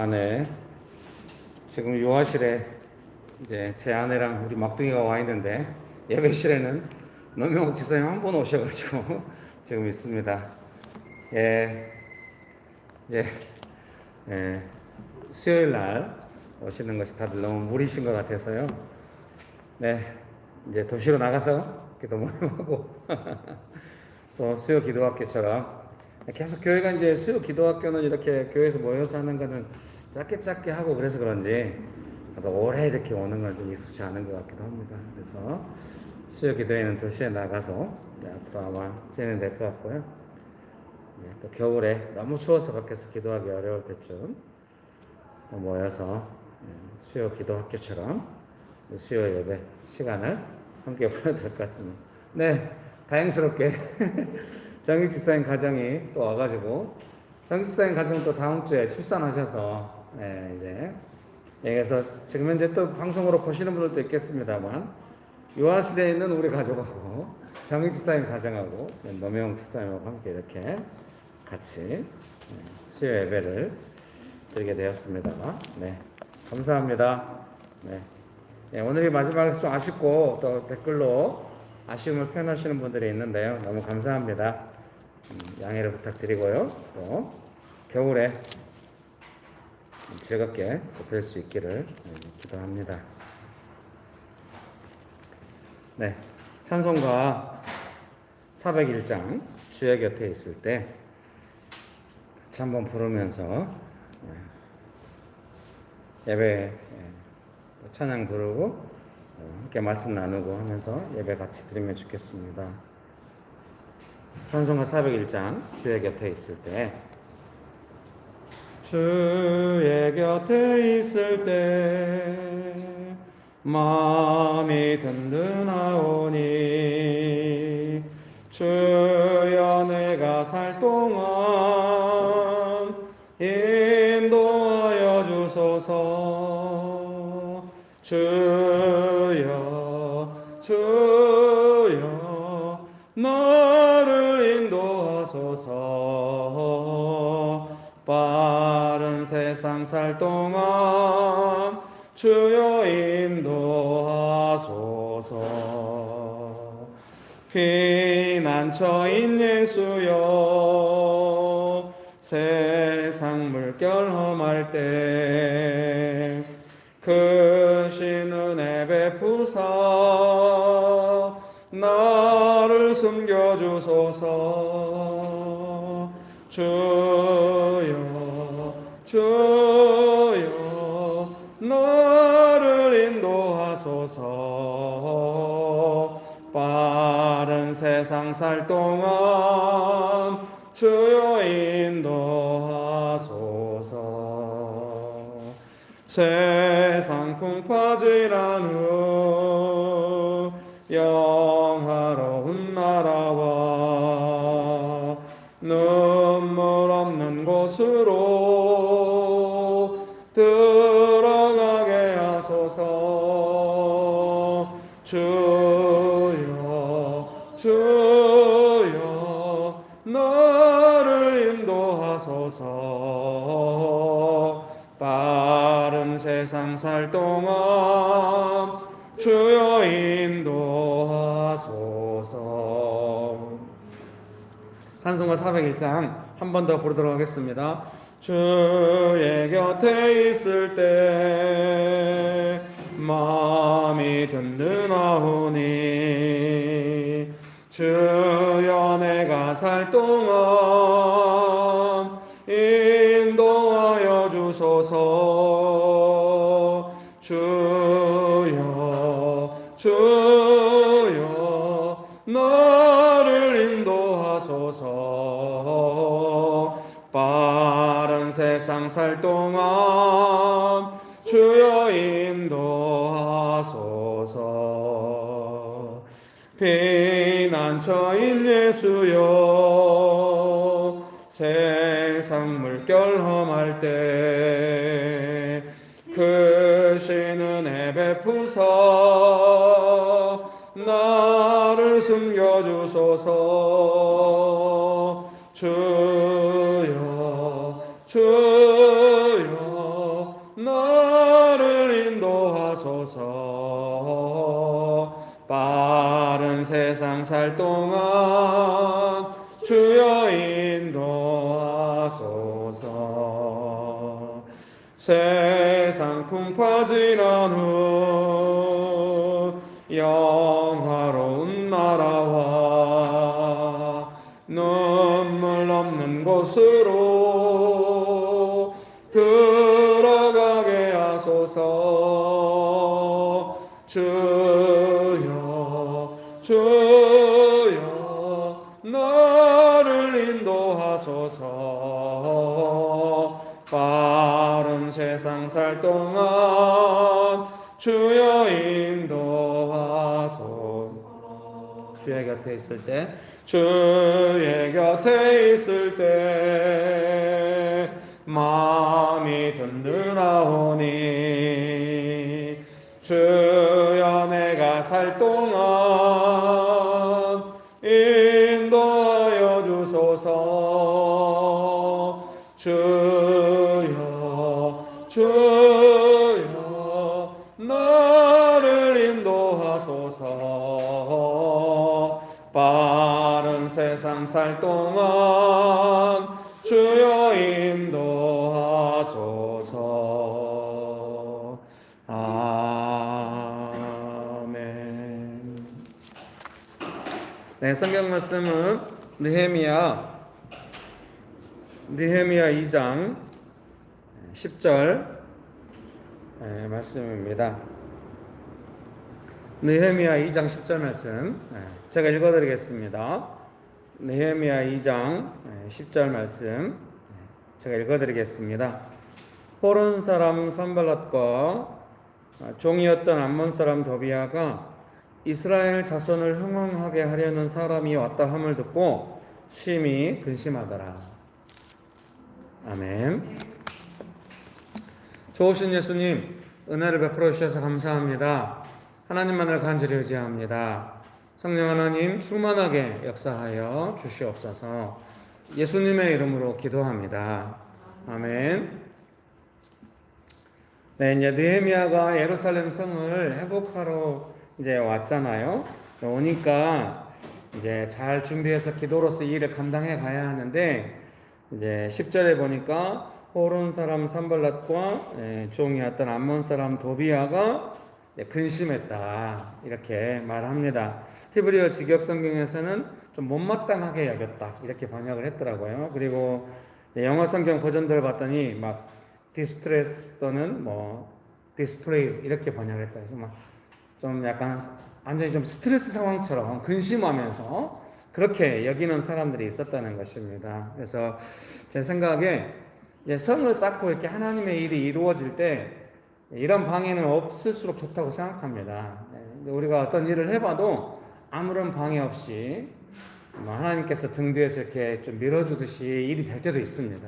안에 지금 요아실에 이제 제 아내랑 우리 막둥이가 와 있는데 예배실에는 노명욱 집사님 한 분 오셔가지고 지금 있습니다. 예, 이제 수요일 날 오시는 것이 다들 너무 무리신 것 같아서요. 네, 이제 도시로 나가서 기도 모임하고 또 수요 기도학교처럼 계속 교회가 이제 수요 기도학교는 이렇게 교회에서 모여서 하는 거는 짧게 하고 그래서 그런지 오래 이렇게 오는 건 좀 익숙치 않은 것 같기도 합니다. 그래서 수요 기도회는 도시에 나가서 앞으로 아마 진행될 것 같고요. 또 겨울에 너무 추워서 밖에서 기도하기 어려울 때쯤 또 모여서 수요 기도학교처럼 수요 예배 시간을 함께 보내야 될 것 같습니다. 네, 다행스럽게 정익 집사님 가정이 또 와가지고 정익 집사님 가정은 또 다음 주에 출산하셔서 이제 여기서 지금 현재 또 방송으로 보시는 분들도 있겠습니다만 요아실에 있는 우리 가족하고 정익 집사님 가정하고 노명 집사님하고 함께 이렇게 같이 수요 예배를 드리게 되었습니다. 네, 감사합니다. 네, 오늘이 마지막에서 좀 아쉽고 또 댓글로 아쉬움을 표현하시는 분들이 있는데요. 너무 감사합니다. 양해를 부탁드리고요. 또 겨울에 즐겁게 뵐 수 있기를 기도합니다. 네, 찬송가 401장 주의 곁에 있을 때 같이 한번 부르면서 예배 찬양 부르고 함께 말씀 나누고 하면서 예배 같이 드리면 좋겠습니다. 찬송가 401장 주의 곁에 있을 때 주의 곁에 있을 때 마음이 든든하오니 주여 내가 살 동안 인도하여 주소서. 주여 나를 인도하소서. 빠른 세상 살 동안 주여 인도하소서. 피난처인 예수여 세상 물결 험할 때 크신 은혜 베푸사 나를 숨겨주소서. 주여 나를 인도하소서. 빠른 세상 살 동안 주여 인도하소서. 세상 풍파질한 후 영화로운 나라와 눈물 없는 곳으로 들어가게 하소서. 주여 나를 인도하소서. 빠른 세상 살 동안 주여 인도하소서. 찬송가 401장 한 번 더 부르도록 하겠습니다. 주의 곁에 있을 때 마음이 든든하오니 주여 내가 살 동안 인도하여 주소서. 주여 나를 인도하소서. 빠른 세상 살 동안 주여 인도하소서. 피난처인 예수여 세상 물결 험할 때 크신 은혜 베푸사 나를 숨겨주소서. 주여 세상 살 동안 주여 인도하소서. 세상 풍파 지난 후 영화로운 나라와 눈물 없는 곳으로 들어가게 하소서. 주여 주여 나를 인도하소서. 빠른 세상 살 동안 주여 인도하소서. 주의 곁에 있을 때, 주의 곁에 있을 때 마음이 든든하오니 주여 내가 살 동안 인도하여 주소서. 주여 주여 나를 인도하소서. 빠른 세상 살 동안 주여 인도하소서. 아멘. 네, 성경 말씀은 느헤미야 2장 10절 말씀입니다. 느헤미야 2장 10절 말씀 제가 읽어드리겠습니다. 느헤미야 2장 10절 말씀 제가 읽어드리겠습니다. 호론 사람 산발랏과 종이었던 암몬 사람 도비아가 이스라엘 자손을 흥흥하게 하려는 사람이 왔다 함을 듣고 심히 근심하더라. 아멘. 좋으신 예수님, 은혜를 베풀어 주셔서 감사합니다. 하나님만을 간절히 의지합니다. 성령 하나님 충만하게 역사하여 주시옵소서. 예수님의 이름으로 기도합니다. 아멘. 네, 이제 느헤미야가 예루살렘 성을 회복하러 이제 왔잖아요. 오니까 이제 잘 준비해서 기도로서 이 일을 감당해 가야 하는데, 이제 10절에 보니까 호론 사람 산발랏과 종이었던 암몬 사람 도비아가 근심했다 이렇게 말합니다. 히브리어 직역 성경에서는 좀 못마땅하게 여겼다 이렇게 번역을 했더라고요. 그리고 영어 성경 버전들을 봤더니 막 distress 또는 뭐 displeased 이렇게 번역을 했다. 그래서 막 좀 약간 완전히 좀 스트레스 상황처럼 근심하면서 그렇게 여기는 사람들이 있었다는 것입니다. 그래서 제 생각에 이제 성을 쌓고 이렇게 하나님의 일이 이루어질 때 이런 방해는 없을수록 좋다고 생각합니다. 우리가 어떤 일을 해봐도 아무런 방해 없이 하나님께서 등 뒤에서 이렇게 좀 밀어주듯이 일이 될 때도 있습니다.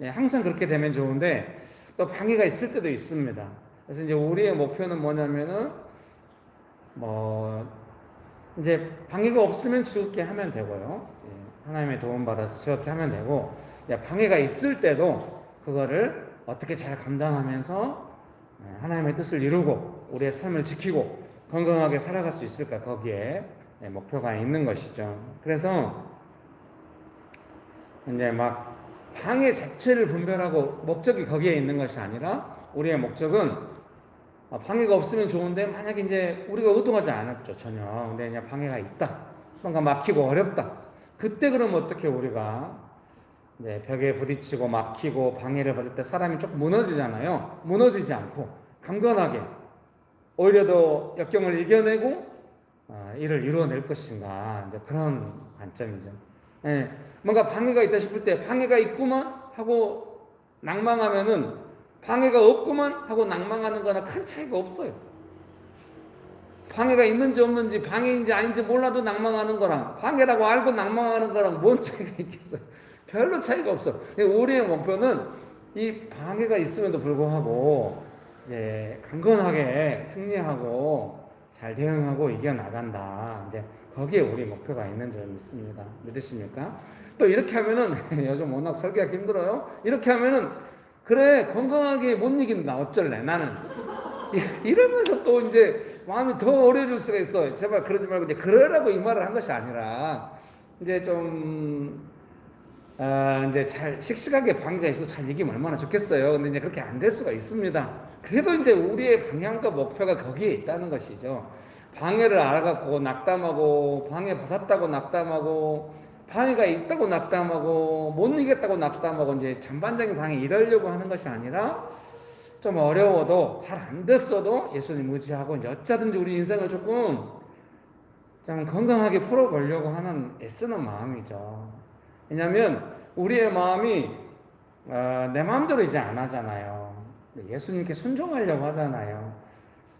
항상 그렇게 되면 좋은데 또 방해가 있을 때도 있습니다. 그래서 이제 우리의 목표는 뭐냐면은 이제 방해가 없으면 즐겁게 하면 되고요. 하나님의 도움 받아서 즐겁게 하면 되고, 방해가 있을 때도 그거를 어떻게 잘 감당하면서 하나님의 뜻을 이루고 우리의 삶을 지키고 건강하게 살아갈 수 있을까, 거기에 목표가 있는 것이죠. 그래서 이제 막 방해 자체를 분별하고 목적이 거기에 있는 것이 아니라 우리의 목적은 방해가 없으면 좋은데 만약에 이제 우리가 의도하지 않았죠, 전혀. 근데 그냥 방해가 있다, 뭔가 막히고 어렵다. 그때 그럼 어떻게 우리가 벽에 부딪히고 막히고 방해를 받을 때 사람이 조금 무너지잖아요. 무너지지 않고 강건하게 오히려 더 역경을 이겨내고 일을 이루어낼 것인가, 이제 그런 관점이죠. 뭔가 방해가 있다 싶을 때 방해가 있구만 하고 낭망하면은 방해가 없구만 하고 낭망하는 거나 큰 차이가 없어요. 방해가 있는지 없는지 방해인지 아닌지 몰라도 낭망하는 거랑 방해라고 알고 낭망하는 거랑 뭔 차이가 있겠어요? 별로 차이가 없어. 우리의 목표는 이 방해가 있음에도 불구하고 이제 강건하게 승리하고 잘 대응하고 이겨나간다. 이제 거기에 우리 목표가 있는 줄 믿습니다. 믿으십니까? 또 이렇게 하면은 요즘 워낙 설계하기 힘들어요. 이렇게 하면은 그래 건강하게 못 이긴다. 어쩔래 나는. 이러면서 또 이제 마음이 더 어려워질 수가 있어. 제발 그러지 말고 이제 그러라고 이 말을 한 것이 아니라 이제 좀 이제 잘 씩씩하게 방해가 있어서 잘 얘기하면 얼마나 좋겠어요. 근데 이제 그렇게 안 될 수가 있습니다. 그래도 이제 우리의 방향과 목표가 거기에 있다는 것이죠. 방해를 알아갖고 낙담하고 방해 받았다고 낙담하고 방해가 있다고 낙담하고 못 이겼다고 낙담하고 이제 전반적인 방해 이러려고 하는 것이 아니라 좀 어려워도 잘 안 됐어도 예수님 의지하고 이제 어쩌든지 우리 인생을 조금 좀 건강하게 풀어보려고 하는 애쓰는 마음이죠. 왜냐하면 우리의 마음이 내 마음대로 이제 안 하잖아요. 예수님께 순종하려고 하잖아요.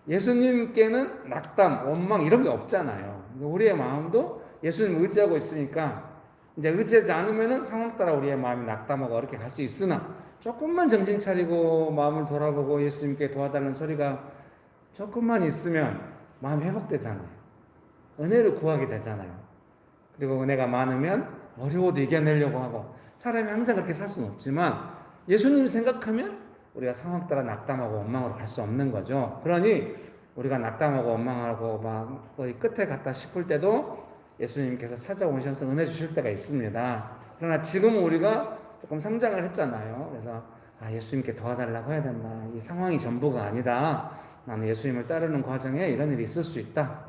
예수님께는 낙담, 원망 이런 게 없잖아요. 우리의 마음도 예수님 의지하고 있으니까 이제 의지하지 않으면은 상황 따라 우리의 마음이 낙담하고 어렵게 갈 수 있으나 조금만 정신 차리고 마음을 돌아보고 예수님께 도와달라는 소리가 조금만 있으면 마음이 회복되잖아요. 은혜를 구하게 되잖아요. 그리고 은혜가 많으면 어려워도 이겨내려고 하고 사람이 항상 그렇게 살 수는 없지만 예수님 생각하면 우리가 상황 따라 낙담하고 원망으로 갈 수 없는 거죠. 그러니 우리가 낙담하고 원망하고 막 거의 끝에 갔다 싶을 때도 예수님께서 찾아오셔서 은혜 주실 때가 있습니다. 그러나 지금 우리가 조금 성장을 했잖아요. 그래서 예수님께 도와달라고 해야 된다. 이 상황이 전부가 아니다. 나는 예수님을 따르는 과정에 이런 일이 있을 수 있다.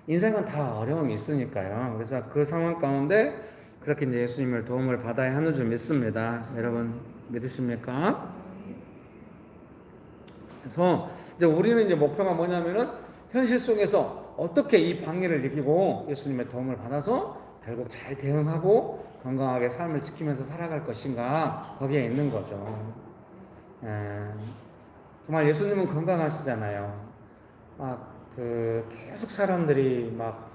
인생은 다 어려움이 있으니까요. 그래서 그 상황 가운데 그렇게 이제 예수님을 도움을 받아야 하는 줄 믿습니다. 여러분 믿으십니까? 그래서 이제 우리는 이제 목표가 뭐냐면은 현실 속에서 어떻게 이 방해를 이기고 예수님의 도움을 받아서 결국 잘 대응하고 건강하게 삶을 지키면서 살아갈 것인가 거기에 있는 거죠. 정말 예수님은 건강하시잖아요. 계속 사람들이 막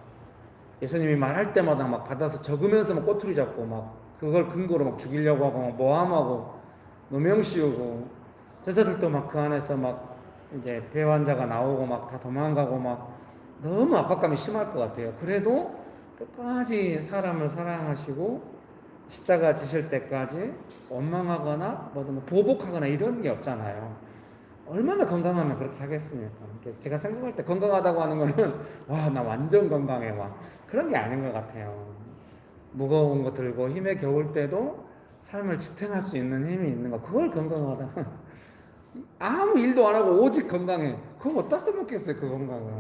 예수님이 말할 때마다 막 받아서 적으면서 막 꼬투리 잡고 막 그걸 근거로 막 죽이려고 하고 막 모함하고 누명 씌우고 제자들도 막 그 안에서 막 이제 배 환자가 나오고 막 다 도망가고 막 너무 압박감이 심할 것 같아요. 그래도 끝까지 사람을 사랑하시고 십자가 지실 때까지 원망하거나 뭐든 보복하거나 이런 게 없잖아요. 얼마나 건강하면 그렇게 하겠습니까? 제가 생각할 때 건강하다고 하는 거는 와, 나 완전 건강해 와 그런 게 아닌 것 같아요. 무거운 거 들고 힘에 겨울 때도 삶을 지탱할 수 있는 힘이 있는 거 그걸 건강하다. 아무 일도 안 하고 오직 건강해. 그럼 어디다 써먹겠어요 그 건강을.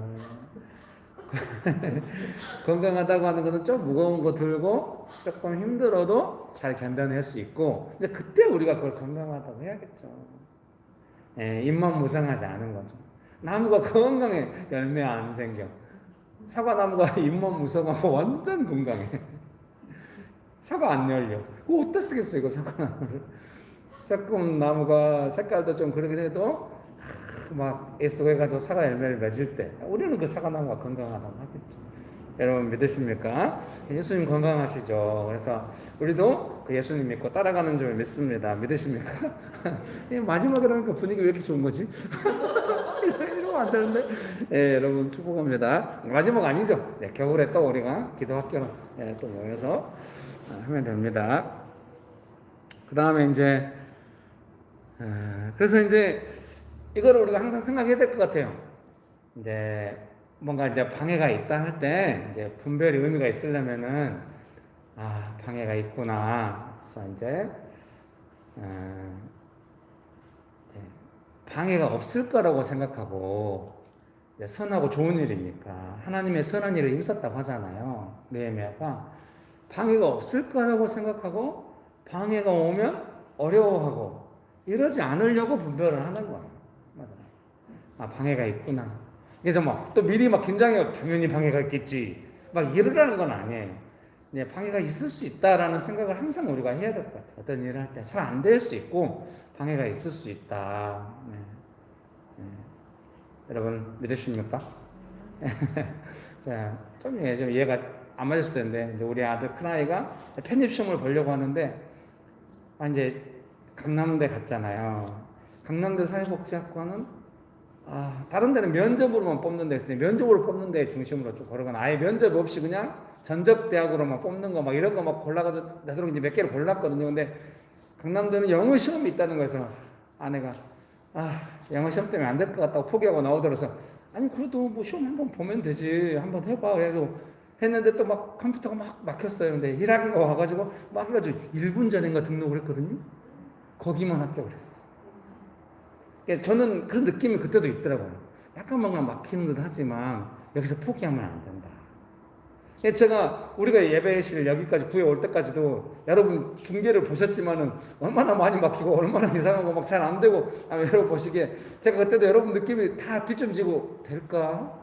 건강하다고 하는 것은 좀 무거운 거 들고 조금 힘들어도 잘 견뎌낼 수 있고 이제 그때 우리가 그걸 건강하다고 해야겠죠. 잎만 무성하지 않은 거죠. 나무가 건강해 열매 안 생겨. 사과나무가 잎만 무성하고 완전 건강해. 사과 안 열려. 그거 어디다 쓰겠어 이거 사과나무를. 조금 나무가 색깔도 좀 그러긴 해도 막 애쓰고 해가지고 사과 열매를 맺을 때 우리는 그 사과나무가 건강하다고 하겠죠. 여러분 믿으십니까? 예수님 건강하시죠. 그래서 우리도 그 예수님 믿고 따라가는 줄 믿습니다. 믿으십니까? 마지막에 그러니까 분위기 왜 이렇게 좋은 거지? 이러면 안 되는데. 여러분 축복합니다. 마지막 아니죠? 겨울에 또 우리가 기도학교로 또 모여서 하면 됩니다. 그 다음에 이제 그래서 이제 이거를 우리가 항상 생각해야 될 것 같아요. 이제 뭔가 이제 방해가 있다 할 때 이제 분별의 의미가 있으려면은 방해가 있구나. 그래서 이제 방해가 없을 거라고 생각하고 이제 선하고 좋은 일이니까 하나님의 선한 일을 힘썼다고 하잖아요. 느헤미야가 방해가 없을 거라고 생각하고 방해가 오면 어려워하고 이러지 않으려고 분별을 하는 거예요. 맞아요. 방해가 있구나. 그래서 막 또 미리 막 긴장해요. 당연히 방해가 있겠지. 막 이러라는 건 아니에요. 이제 방해가 있을 수 있다라는 생각을 항상 우리가 해야 될 것 같아요. 어떤 일을 할 때 잘 안 될 수 있고 방해가 있을 수 있다. 여러분 믿으십니까? 자, 좀 이해가 안 맞을 수도 있는데 이제 우리 아들 큰아이가 편입 시험을 보려고 하는데 이제 강남대 갔잖아요. 강남대 사회복지학과는 다른 데는 면접으로만 뽑는 데 있으니 면접으로 뽑는 데 중심으로 쭉 걸어가는 아예 면접 없이 그냥 전적 대학으로만 뽑는 거 막 이런 거 막 골라가지고 나도 이제 몇 개를 골랐거든요. 근데 강남대는 영어 시험이 있다는 거에서 아내가 영어 시험 때문에 안 될 것 같다고 포기하고 나오더라서 아니 그래도 뭐 시험 한번 보면 되지 한번 해봐 그래서 했는데 또 막 컴퓨터가 막 막혔어요. 근데 일하기가 와가지고 막 해가지고 1분 전인가 등록을 했거든요. 거기만 합격을 했어. 그러니까 저는 그런 느낌이 그때도 있더라고요. 약간 뭔가 막히는 듯 하지만 여기서 포기하면 안 된다. 제가 우리가 예배실 여기까지 구해 올 때까지도 여러분 중계를 보셨지만은 얼마나 많이 막히고 얼마나 이상하고 막 잘 안 되고 여러분 보시기에 제가 그때도 여러분 느낌이 다 뒷점지고 될까?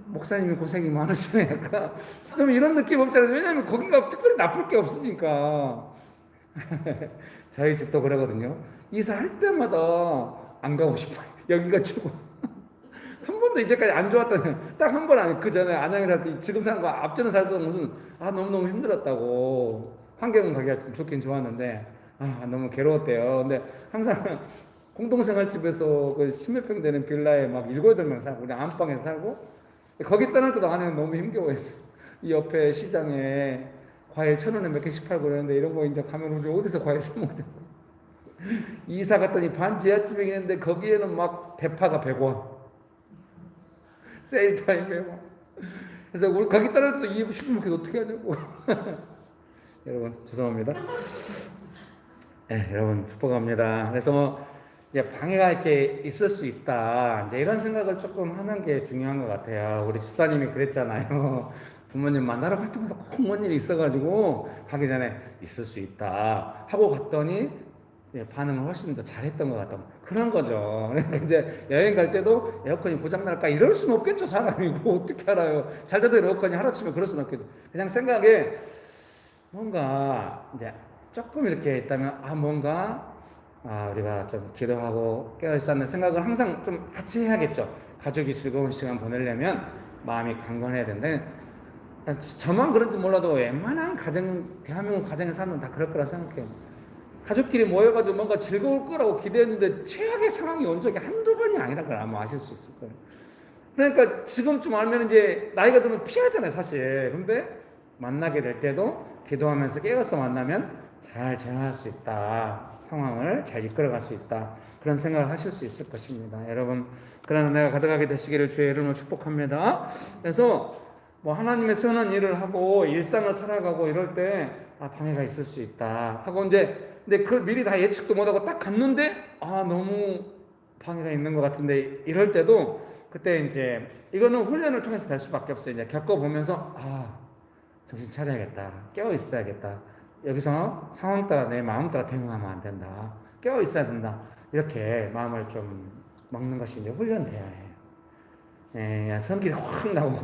목사님이 고생이 많으시네 약간 그럼 이런 느낌 없잖아요. 왜냐하면 거기가 특별히 나쁠 게 없으니까. 저희 집도 그러거든요. 이사할 때마다 안 가고 싶어요. 여기가 최고. 한 번도 이제까지 안 좋았던 딱 한 번 아니 그 전에 안양에 살 때 지금 사는 거 앞전에 살던 무슨 너무너무 힘들었다고 환경은 가기가 좀 좋긴 좋았는데 너무 괴로웠대요. 근데 항상 공동생활집에서 그 십몇 평 되는 빌라에 막 7-8명 살고 우리 안방에 살고 거기 떠날 때도 아내는 너무 힘겨워했어요. 이 옆에 시장에 과일 1,000원에 몇 개씩 팔고 그러는데 이런 거 이제 가면 우리 어디서 과일 사 먹냐고. 이사 갔더니 반지하집에 있는데 거기에는 막 대파가 100원. 세일 타임에 막. 그래서 우리 거기 따를 때도 이 슈퍼마켓 어떻게 하냐고. 여러분 죄송합니다. 네, 여러분 축복합니다. 그래서 뭐 이제 방해가 이렇게 있을 수 있다. 이제 이런 생각을 조금 하는 게 중요한 것 같아요. 우리 집사님이 그랬잖아요. 부모님 만나러 갈 때마다 꼭 뭔 일이 있어가지고 가기 전에 있을 수 있다 하고 갔더니 반응을 훨씬 더 잘했던 것 같다. 그런 거죠. 이제 여행 갈 때도 에어컨이 고장 날까 이럴 수는 없겠죠. 사람이고 어떻게 알아요. 잘 되던 에어컨이 하루아침에 그럴 수는 없겠죠. 그냥 생각에 뭔가 이제 조금 이렇게 있다면 뭔가 우리가 좀 기도하고 깨어있었는 생각을 항상 좀 같이 해야겠죠. 가족이 즐거운 시간 보내려면 마음이 강건해야 되는데 저만 그런지 몰라도 웬만한 가정, 대한민국 가정에 사는 다 그럴 거라 생각해요. 가족끼리 모여가지고 뭔가 즐거울 거라고 기대했는데 최악의 상황이 온 적이 한두 번이 아니라는 걸 아마 아실 수 있을 거예요. 그러니까 지금쯤 알면 이제 나이가 들면 피하잖아요, 사실. 근데 만나게 될 때도 기도하면서 깨어서 만나면 잘 지나갈 수 있다. 상황을 잘 이끌어갈 수 있다. 그런 생각을 하실 수 있을 것입니다. 여러분, 그런 은혜가 가득하게 되시기를 주의 이름으로 축복합니다. 그래서 뭐 하나님의 선한 일을 하고 일상을 살아가고 이럴 때 방해가 있을 수 있다 하고 이제 근데 그걸 미리 다 예측도 못하고 딱 갔는데 너무 방해가 있는 것 같은데 이럴 때도 그때 이제 이거는 훈련을 통해서 될 수밖에 없어요. 이제 겪어보면서 정신 차려야겠다. 깨어 있어야겠다. 여기서 상황 따라 내 마음 따라 대응하면 안 된다. 깨어 있어야 된다. 이렇게 마음을 좀 먹는 것이 이제 훈련돼야 해요. 성질이 확 나고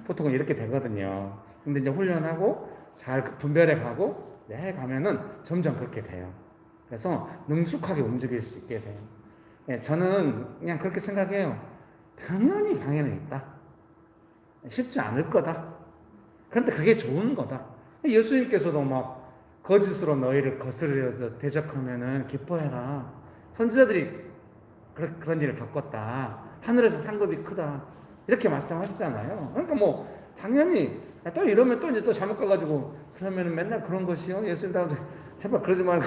보통은 이렇게 되거든요. 근데 이제 훈련하고 잘 분별해 가고 가면은 점점 그렇게 돼요. 그래서 능숙하게 움직일 수 있게 돼요. 저는 그냥 그렇게 생각해요. 당연히 방해는 있다. 쉽지 않을 거다. 그런데 그게 좋은 거다. 예수님께서도 막 거짓으로 너희를 거스르려 대적하면은 기뻐해라. 선지자들이 그런 일을 겪었다. 하늘에서 상급이 크다. 이렇게 말씀하시잖아요. 그러니까 뭐 당연히 또 이러면 또 이제 또 잘못 가가지고 그러면은 맨날 그런 것이요. 예수님 다운데 제발 그러지 말고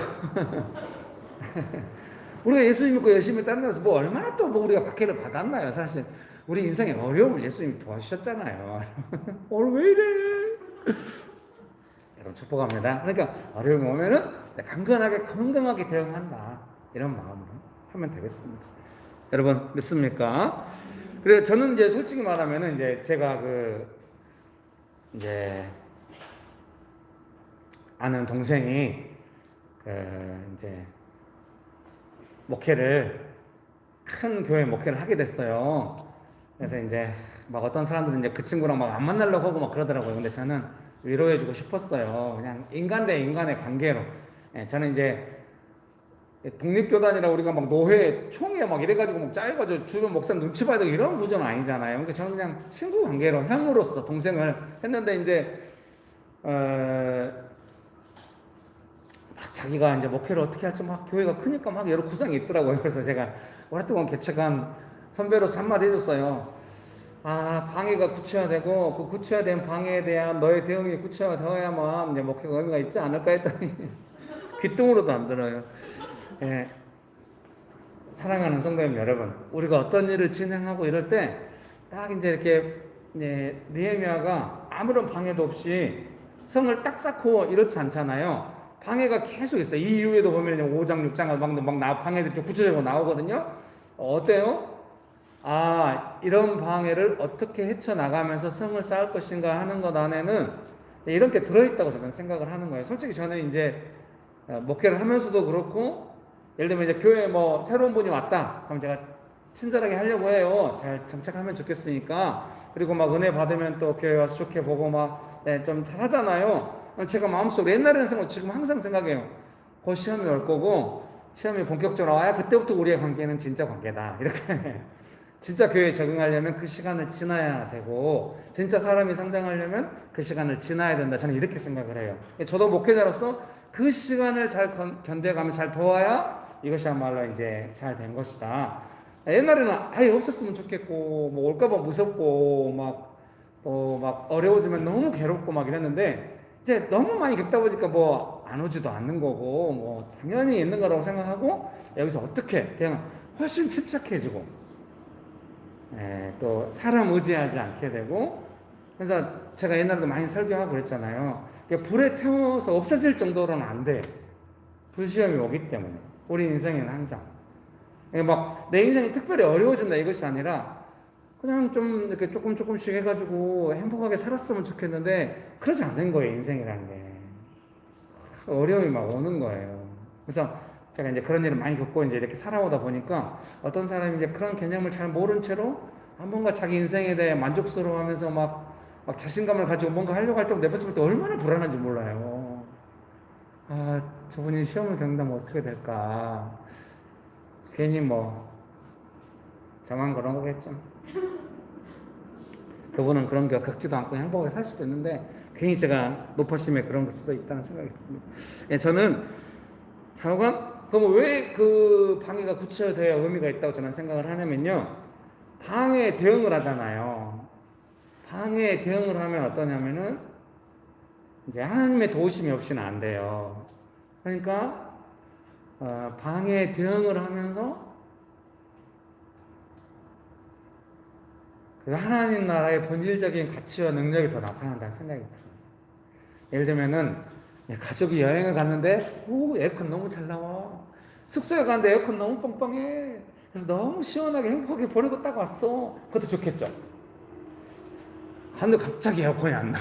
우리가 예수님 믿고 열심히 따르면서 뭐 얼마나 또 뭐 우리가 박해를 받았나요? 사실 우리 인생의 어려움을 예수님이 도와주셨잖아요. 오늘 왜 이래? 여러분 축복합니다. 그러니까 어려움이 오면은 강건하게 건강하게 대응한다 이런 마음으로 하면 되겠습니다. 여러분 믿습니까? 그래 저는 이제 솔직히 말하면은 이제 제가 이제 아는 동생이 이제 목회를 큰 교회 목회를 하게 됐어요. 그래서 이제 막 어떤 사람들은 이제 그 친구랑 막 안 만나려고 하고 막 그러더라고요. 근데 저는 위로해주고 싶었어요. 그냥 인간 대 인간의 관계로. 저는 이제 독립교단이라 우리가 막 노회 총회 막 이래가지고 막 짜여가지고 주변 목사 눈치 봐야 되고 이런 구조는 아니잖아요. 그러니까 저는 그냥 친구 관계로 형으로서 동생을 했는데 이제 막 자기가 이제 목회를 어떻게 할지 막 교회가 크니까 막 여러 구상이 있더라고요. 그래서 제가 오랫동안 개척한 선배로서 한마디 해줬어요. 방해가 구체화되고 그 구체화된 방해에 대한 너의 대응이 구체화되어야만 이제 목회가 의미가 있지 않을까 했더니 귀뚱으로도 안 들어요. 사랑하는 성도님 여러분, 우리가 어떤 일을 진행하고 이럴 때 딱 이제 이렇게 느헤미야가 아무런 방해도 없이 성을 딱 쌓고 이렇지 않잖아요. 방해가 계속 있어요. 이 이후에도 보면 5장, 6장 막 방해들이 좀 구체적으로 나오거든요. 어때요? 아, 이런 방해를 어떻게 헤쳐나가면서 성을 쌓을 것인가 하는 것 안에는 이런 게 들어있다고 저는 생각을 하는 거예요. 솔직히 저는 이제 목회를 하면서도 그렇고, 예를 들면 이제 교회에 뭐 새로운 분이 왔다. 그럼 제가 친절하게 하려고 해요. 잘 정착하면 좋겠으니까. 그리고 막 은혜 받으면 또 교회 와서 좋게 보고 막, 좀 잘하잖아요. 제가 마음속으로 옛날에는 지금 항상 생각해요. 곧 시험이 올 거고, 시험이 본격적으로 와야 그때부터 우리의 관계는 진짜 관계다. 이렇게. 진짜 교회에 적응하려면 그 시간을 지나야 되고, 진짜 사람이 성장하려면 그 시간을 지나야 된다. 저는 이렇게 생각을 해요. 저도 목회자로서 그 시간을 잘 견뎌가며 잘 도와야 이것이야말로 이제 잘 된 것이다. 옛날에는 아예 없었으면 좋겠고, 뭐 올까봐 무섭고, 막 어려워지면 너무 괴롭고 막 이랬는데, 이제 너무 많이 겪다 보니까 뭐 안 오지도 않는 거고, 뭐 당연히 있는 거라고 생각하고, 여기서 어떻게 그냥 훨씬 침착해지고, 또 사람 의지하지 않게 되고. 그래서 제가 옛날에도 많이 설교하고 그랬잖아요. 불에 태워서 없어질 정도로는 안 돼. 불시험이 오기 때문에. 우리 인생에는 항상. 막 내 인생이 특별히 어려워진다 이것이 아니라 그냥 좀 이렇게 조금씩 해가지고 행복하게 살았으면 좋겠는데 그러지 않는 거예요, 인생이라는 게. 어려움이 막 오는 거예요. 그래서 제가 이제 그런 일을 많이 겪고 이제 이렇게 살아오다 보니까 어떤 사람이 이제 그런 개념을 잘 모른 채로 뭔가 자기 인생에 대해 만족스러워 하면서 막 자신감을 가지고 뭔가 하려고 할 때 내 모습을 때 얼마나 불안한지 몰라요. 아, 저분이 시험을 겪는다면 어떻게 될까. 괜히 뭐, 저만 그런 거겠죠. 그분은 그런 게 겪지도 않고 행복하게 살 수도 있는데, 괜히 제가 높아심에 그런 걸 수도 있다는 생각이 듭니다. 저는 좌우간, 그럼 왜 그 방해가 구체화되어야 의미가 있다고 저는 생각을 하냐면요. 방해에 대응을 하잖아요. 방해에 대응을 하면 어떠냐면은, 이제 하나님의 도우심이 없이는 안 돼요. 그러니까, 방해에 대응을 하면서 그 하나님 나라의 본질적인 가치와 능력이 더 나타난다는 생각이 들어요. 예를 들면은 가족이 여행을 갔는데 에어컨 너무 잘 나와. 숙소에 갔는데 에어컨 너무 빵빵해. 그래서 너무 시원하게 행복하게 보내고 딱 왔어. 그것도 좋겠죠. 근데 갑자기 에어컨이 안 나.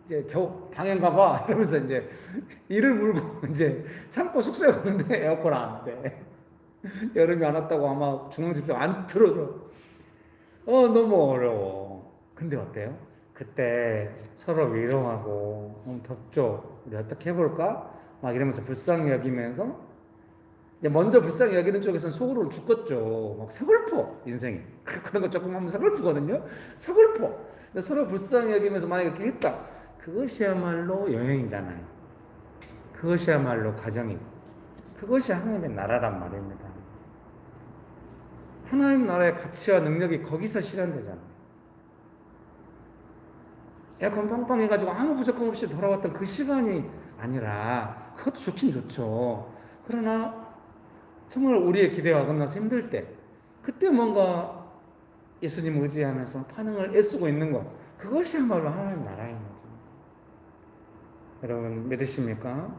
이제 겨우 방해인가 봐 이러면서 이제 이를 물고 이제 참고 숙소에 갔는데 에어컨 안 돼. 여름이 안 왔다고 아마 중앙집중 안 틀어줘. 너무 어려워. 근데 어때요? 그때 서로 위로하고, 너무 덥죠? 우리 어떻게 해볼까? 막 이러면서 불쌍히 여기면서, 이제 먼저 불쌍히 여기는 쪽에서는 속으로 죽겠죠. 막 서글퍼, 인생이. 그런 거 조금 하면 서글프거든요? 서글퍼. 근데 서로 불쌍히 여기면서 만약에 이렇게 했다. 그것이야말로 여행이잖아요. 그것이야말로 가정이고. 그것이 하나님의 나라란 말입니다. 하나님 나라의 가치와 능력이 거기서 실현되잖아요. 에어컨 빵빵 해가지고 아무 부족함 없이 돌아왔던 그 시간이 아니라, 그것도 좋긴 좋죠. 그러나 정말 우리의 기대와 어긋나서 힘들 때, 그때 뭔가 예수님 의지하면서 반응을 애쓰고 있는 것, 그것이야말로 하나님 나라인 거죠. 여러분 믿으십니까?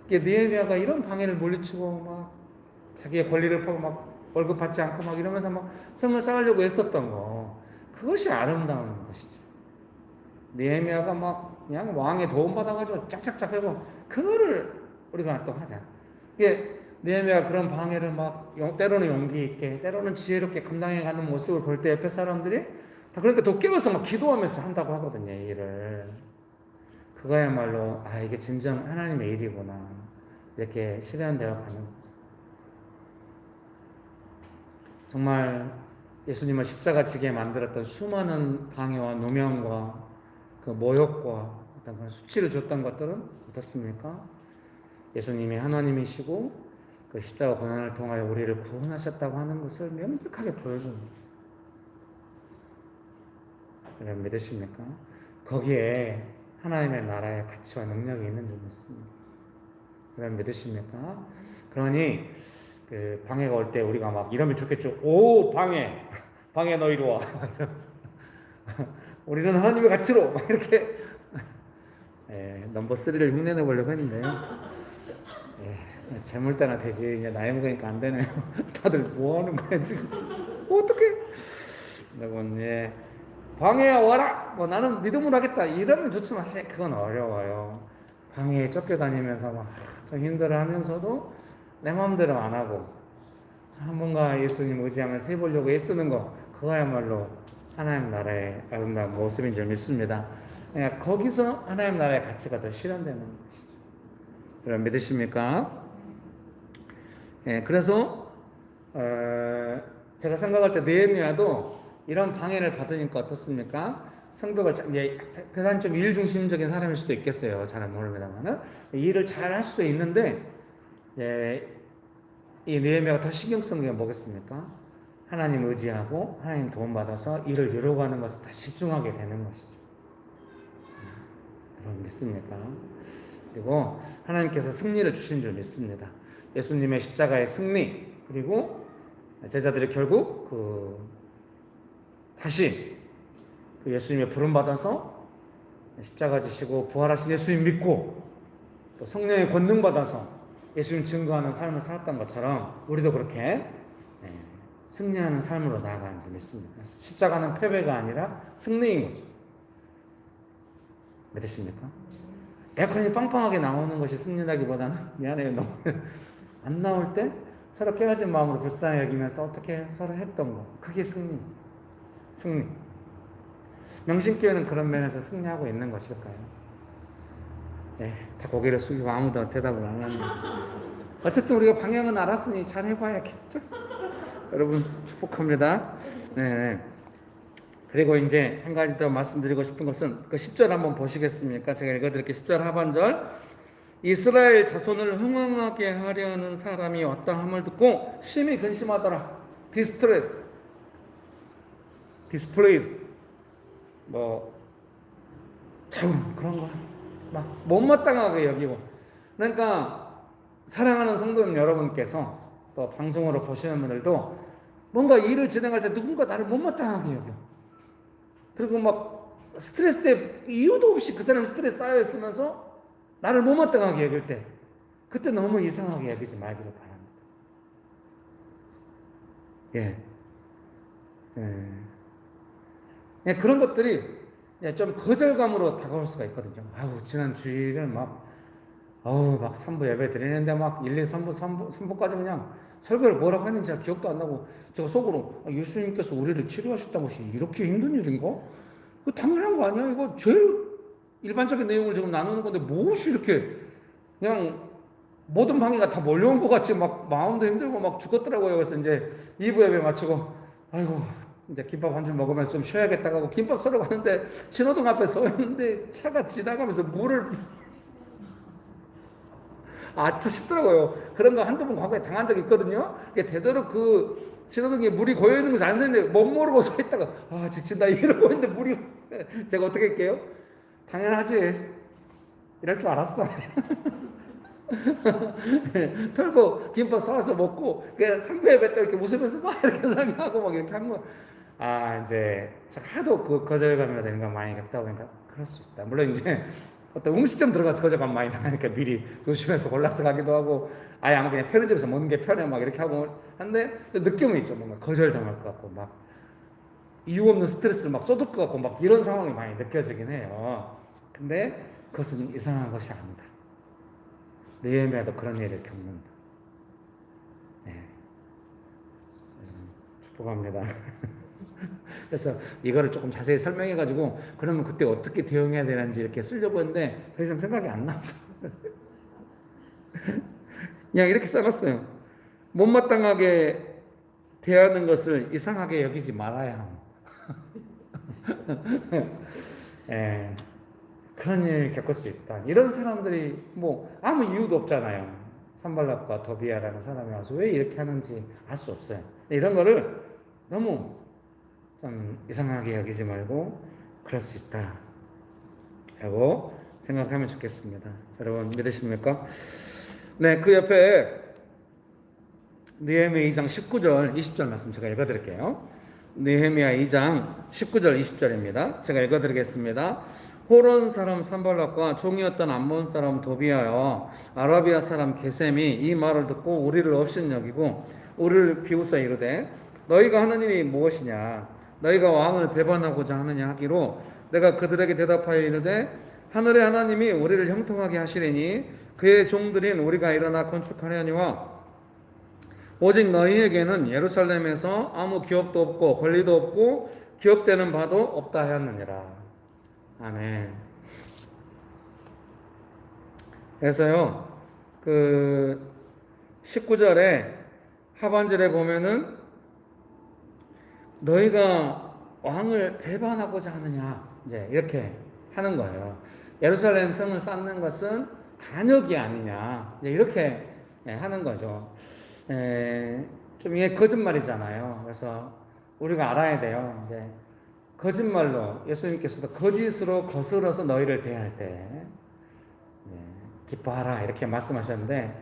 느헤미야가 이런 방해를 물리치고 막 자기의 권리를 펴고 막 월급 받지 않고 막 이러면서 막 성을 쌓으려고 애썼던 거, 그것이 아름다운 것이죠. 느헤미야가 막 그냥 왕의 도움 받아가지고 쫙쫙쫙 하고, 그거를 우리가 또 하자. 이게 느헤미야가 그런 방해를 막 때로는 용기 있게, 때로는 지혜롭게 감당해가는 모습을 볼 때 옆에 사람들이 다 그러니까 더 깨워서 막 기도하면서 한다고 하거든요, 이 일을. 그거야말로 이게 진정 하나님의 일이구나, 이렇게 실현되어 가는 거죠. 정말 예수님을 십자가 지게 만들었던 수많은 방해와 누명과 그 모욕과 어떤 그런 수치를 줬던 것들은 어떻습니까? 예수님이 하나님이시고 그 십자가 고난을 통하여 우리를 구원하셨다고 하는 것을 명백하게 보여줍니다. 여러분 믿으십니까? 거기에 하나님의 나라의 가치와 능력이 있는 줄 믿습니다. 여러분 믿으십니까? 그러니 그 방해가 올 때 우리가 막 이러면 좋겠죠. 오 방해, 방해 너 이리 와. 이러면서 우리는 하나님의 가치로 막 이렇게 넘버 3를 흉내내 보려고 했는데요. 젊을 때나 되지 이제 나이 먹으니까 안 되네요. 다들 뭐 하는 거야 지금? 어떻게? 여러분 방해에 와라. 뭐 나는 믿음으로 하겠다. 이러면 좋지만 사실 그건 어려워요. 방해에 쫓겨다니면서 막 좀 힘들어하면서도 내 마음대로 안 하고 뭔가 예수님 의지하면서 해보려고 애쓰는 거 그거야말로 하나님 나라의 아름다운 모습인 줄 믿습니다. 거기서 하나님 나라의 가치가 더 실현되는 것이죠. 여러분 믿으십니까? 그래서 제가 생각할 때 느헤미야도 이런 방해를 받으니까 어떻습니까? 성벽을 대단히 좀 일 중심적인 사람일 수도 있겠어요. 잘은 모릅니다만은 일을 잘 할 수도 있는데 이 느헤미야가 더 신경 쓰는 게 뭐겠습니까? 하나님 의지하고 하나님 도움 받아서 일을 이루어가는 것에 더 집중하게 되는 것이죠. 여러분 믿습니까? 그리고 하나님께서 승리를 주신 줄 믿습니다. 예수님의 십자가의 승리 그리고 제자들이 결국 다시 예수님의 부름 받아서 십자가 지시고 부활하신 예수님 믿고 또 성령의 권능 받아서 예수님 증거하는 삶을 살았던 것처럼 우리도 그렇게 승리하는 삶으로 나아가는 줄 믿습니다. 십자가는 패배가 아니라 승리인 거죠. 믿으십니까? 에어컨이 빵빵하게 나오는 것이 승리라기보다는 미안해요 너무 안 나올 때 서로 깨어진 마음으로 불쌍히 여기면서 어떻게 서로 했던 거 그게 승리. 명신교회는 그런 면에서 승리하고 있는 것일까요? 다 고개를 숙이고 아무도 대답을 안 하는데 어쨌든 우리가 방향은 알았으니 잘 해봐야겠죠? 여러분 축복합니다. 그리고 이제 한 가지 더 말씀드리고 싶은 것은 그 10절 한번 보시겠습니까? 제가 읽어드릴게요. 10절 하반절 이스라엘 자손을 흥황하게 하려는 사람이 왔다 함을 듣고 심히 근심하더라. 디스트레스, 디스플레이스 참 그런 거 막 못마땅하게 여기고 그러니까 사랑하는 성도님 여러분께서 또 방송으로 보시는 분들도 뭔가 일을 진행할 때 누군가 나를 못마땅하게 여겨 그리고 막 스트레스에 이유도 없이 그 사람 스트레스 쌓여 있으면서 나를 못마땅하게 여길 때 그때 너무 이상하게 여기지 말기를 바랍니다. 그런 것들이 좀 거절감으로 다가올 수가 있거든요. 지난 주일은 막 3부 예배 드리는데 막 1, 2, 3부까지 그냥 설교를 뭐라고 했는지 잘 기억도 안 나고 제가 속으로 예수님께서 우리를 치료하셨다는 것이 이렇게 힘든 일인가? 그 당연한 거 아니야? 이거 제일 일반적인 내용을 지금 나누는 건데 무엇이 이렇게 그냥 모든 방해가 다 몰려온 것 같이 막 마음도 힘들고 막 죽었더라고요. 그래서 이제 2부 예배 마치고 이제 김밥 한 줄 먹으면서 좀 쉬어야겠다 하고 김밥 썰어 가는데 신호등 앞에 서 있는데 차가 지나가면서 물을 싶더라고요. 그런 거 한두 번 과거에 당한 적이 있거든요. 되도록 그 신호등에 물이 고여 있는 것을 안 서 있는데 못 모르고 서 있다가 지친다 이러고 있는데 물이 제가 어떻게 할게요? 당연하지. 이럴 줄 알았어. 털고 김밥 사와서 먹고 상부에 뱉다 이렇게 웃으면서 막 이렇게 상하고 막 이렇게 한 거. 이제 하도 그 거절감이나 되는 거 많이 겪다 보니까 그럴 수 있다. 물론 이제 어떤 음식점 들어가서 거절감 많이 나니까 미리 조심해서 골라서 가기도 하고 아예 아무 그냥 편의점에서 먹는 게 편해 막 이렇게 하고 한데 느낌은 있죠. 뭔가 거절당할 것 같고 막 이유 없는 스트레스를 막 쏟을 것 같고 막 이런 상황이 많이 느껴지긴 해요. 근데 그것은 이상한 것이 아니다. 느헤미야도 그런 일을 겪는다. 축복합니다. 그래서 이거를 조금 자세히 설명해가지고 그러면 그때 어떻게 대응해야 되는지 이렇게 쓰려고 했는데 더 이상 생각이 안 나서 그냥 이렇게 써놨어요. 못마땅하게 대하는 것을 이상하게 여기지 말아야 함. 그런 일을 겪을 수 있다. 이런 사람들이 아무 이유도 없잖아요. 산발락과 더비야라는 사람이 와서 왜 이렇게 하는지 알 수 없어요. 이런 거를 너무 좀 이상하게 여기지 말고 그럴 수 있다 라고 생각하면 좋겠습니다. 여러분 믿으십니까? 그 옆에 느헤미야 2장 19절 20절 말씀 제가 읽어드릴게요. 느헤미야 2장 19절 20절입니다. 제가 읽어드리겠습니다. 호론 사람 산발락과 종이었던 암몬 사람 도비아와 아라비아 사람 게셈이 이 말을 듣고 우리를 업신여기고 우리를 비웃어 이르되 너희가 하는 일이 무엇이냐 너희가 왕을 배반하고자 하느냐 하기로 내가 그들에게 대답하여 이르되 하늘의 하나님이 우리를 형통하게 하시리니 그의 종들인 우리가 일어나 건축하려니와 오직 너희에게는 예루살렘에서 아무 기업도 없고 권리도 없고 기업되는 바도 없다 하였느니라. 아멘. 그래서요, 그 19절에 하반절에 보면은 너희가 왕을 배반하고자 하느냐 이제 이렇게 하는 거예요. 예루살렘 성을 쌓는 것은 반역이 아니냐 이제 이렇게 하는 거죠. 좀 이게 거짓말이잖아요. 그래서 우리가 알아야 돼요. 이제 거짓말로 예수님께서도 거짓으로 거스러서 너희를 대할 때 기뻐하라 이렇게 말씀하셨는데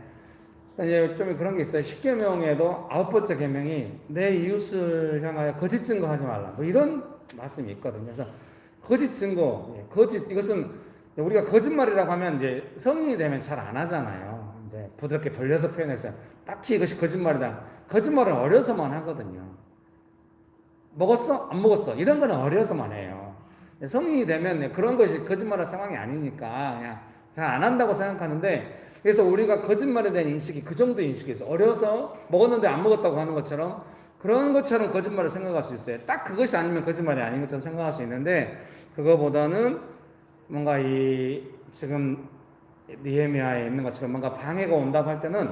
이제 좀 그런 게 있어요. 십계명에도 9번째 계명이 내 이웃을 향하여 거짓 증거하지 말라 뭐 이런 말씀이 있거든요. 그래서 거짓 증거, 거짓 이것은 우리가 거짓말이라고 하면 이제 성인이 되면 잘 안 하잖아요. 이제 부드럽게 돌려서 표현해서 딱히 이것이 거짓말이다. 거짓말은 어려서만 하거든요. 먹었어? 안 먹었어? 이런 거는 어려서만 해요. 성인이 되면 그런 것이 거짓말할 상황이 아니니까 그냥 잘 안 한다고 생각하는데 그래서 우리가 거짓말에 대한 인식이 그 정도 인식이 있어요. 어려서 먹었는데 안 먹었다고 하는 것처럼 그런 것처럼 거짓말을 생각할 수 있어요. 딱 그것이 아니면 거짓말이 아닌 것처럼 생각할 수 있는데 그거보다는 뭔가 이 지금 느헤미야에 있는 것처럼 뭔가 방해가 온다고 할 때는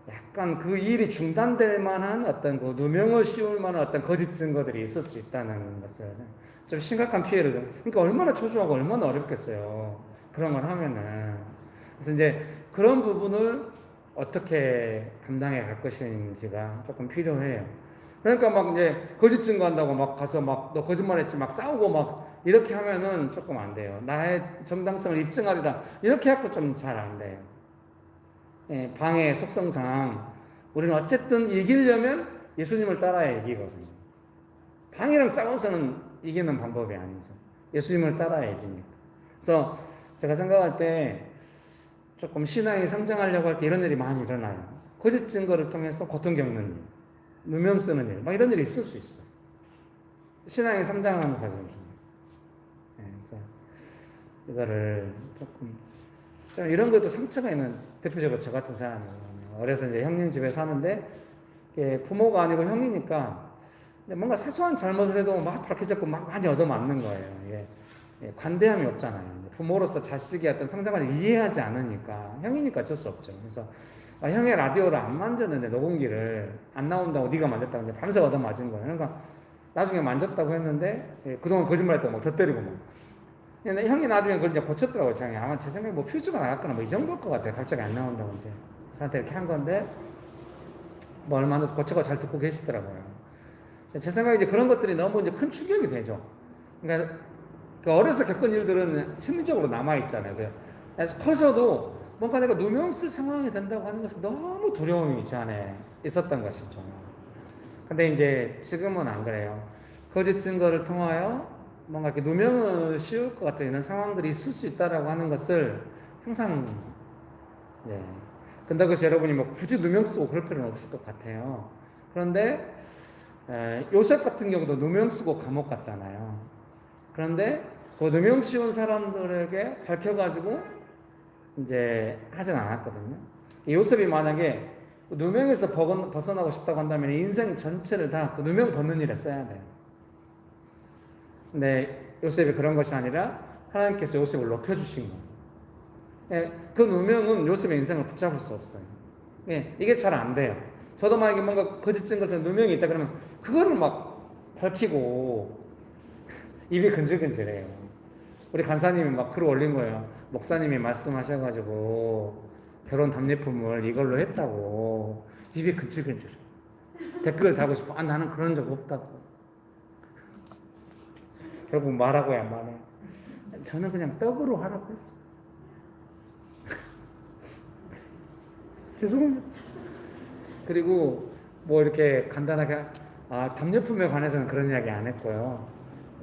약간 그 일이 중단될 만한 어떤 그 누명을 씌울 만한 어떤 거짓 증거들이 있을 수 있다는 것을 좀 심각한 피해를 그러니까 얼마나 초조하고 얼마나 어렵겠어요. 그런 걸 하면은 그래서 이제 그런 부분을 어떻게 감당해 갈 것인지가 조금 필요해요. 그러니까 막 이제 거짓 증거한다고 막 가서 막 너 거짓말했지 막 싸우고 막 이렇게 하면은 조금 안 돼요. 나의 정당성을 입증하리라 이렇게 하고 좀 잘 안 돼요. 방해의 속성상 우리는 어쨌든 이기려면 예수님을 따라야 이기거든요. 방해랑 싸워서는 이기는 방법이 아니죠. 예수님을 따라야 이기니까. 그래서 제가 생각할 때 조금 신앙이 성장하려고 할 때 이런 일이 많이 일어나요. 거짓 증거를 통해서 고통 겪는 일, 누명 쓰는 일, 막 이런 일이 있을 수 있어요. 신앙이 성장하는 과정 중에. 그래서 이거를 조금 좀 이런 것도 상처가 있는 대표적으로 저 같은 사람이에요. 어려서 이제 형님 집에 사는데 부모가 아니고 형이니까 뭔가 사소한 잘못을 해도 막 밝혀졌고 막 많이 얻어맞는 거예요. 관대함이 없잖아요. 부모로서 자식의 어떤 성장을 이해하지 않으니까 형이니까 어쩔 수 없죠. 그래서 형의 라디오를 안 만졌는데 녹음기를 안 나온다고 네가 만졌다고 이제 밤새 얻어맞은 거예요. 그러니까 나중에 만졌다고 했는데 그동안 거짓말했다고 막 더 때리고 막. 근데 형이 나중에 그걸 이제 고쳤더라고요. 아마 제 생각에 뭐 퓨즈가 나갔거나 뭐 이 정도일 것 같아요. 갑자기 안 나온다고 이제 저한테 이렇게 한 건데 뭐 얼마 안 돼서 고쳐가 잘 듣고 계시더라고요. 제 생각에 이제 그런 것들이 너무 이제 큰 충격이 되죠. 그러니까 그 어려서 겪은 일들은 심리적으로 남아있잖아요. 그래서 커서도 뭔가 내가 누명 쓸 상황이 된다고 하는 것은 너무 두려움이 제 안에 있었던 것이죠. 근데 이제 지금은 안 그래요. 거짓 증거를 통하여 뭔가 이렇게 누명을 씌울 것 같은 이런 상황들이 있을 수 있다라고 하는 것을 항상, 근다고 해서 여러분이 뭐 굳이 누명 쓰고 그럴 필요는 없을 것 같아요. 그런데, 요셉 같은 경우도 누명 쓰고 감옥 갔잖아요. 그런데 그 누명 씌운 사람들에게 밝혀가지고 이제 하진 않았거든요. 요셉이 만약에 누명에서 벗어나고 싶다고 한다면 인생 전체를 다 그 누명 벗는 일에 써야 돼요. 근데 요셉이 그런 것이 아니라 하나님께서 요셉을 높여주신 거예요. 그 누명은 요셉의 인생을 붙잡을 수 없어요. 이게 잘 안 돼요. 저도 만약에 뭔가 거짓 증거를 누명이 있다 그러면 그거를 막 밝히고 입이 근질근질해요. 우리 간사님이 막 글 올린 거예요. 목사님이 말씀하셔가지고 결혼 답례품을 이걸로 했다고 입이 근질근질해. 댓글을 달고 싶어. 나는 그런 적 없다고. 결국 말하고야 말해. 저는 그냥 떡으로 하라고 했어. 죄송합니다. 그리고 뭐 이렇게 간단하게 답례품에 관해서는 그런 이야기 안 했고요.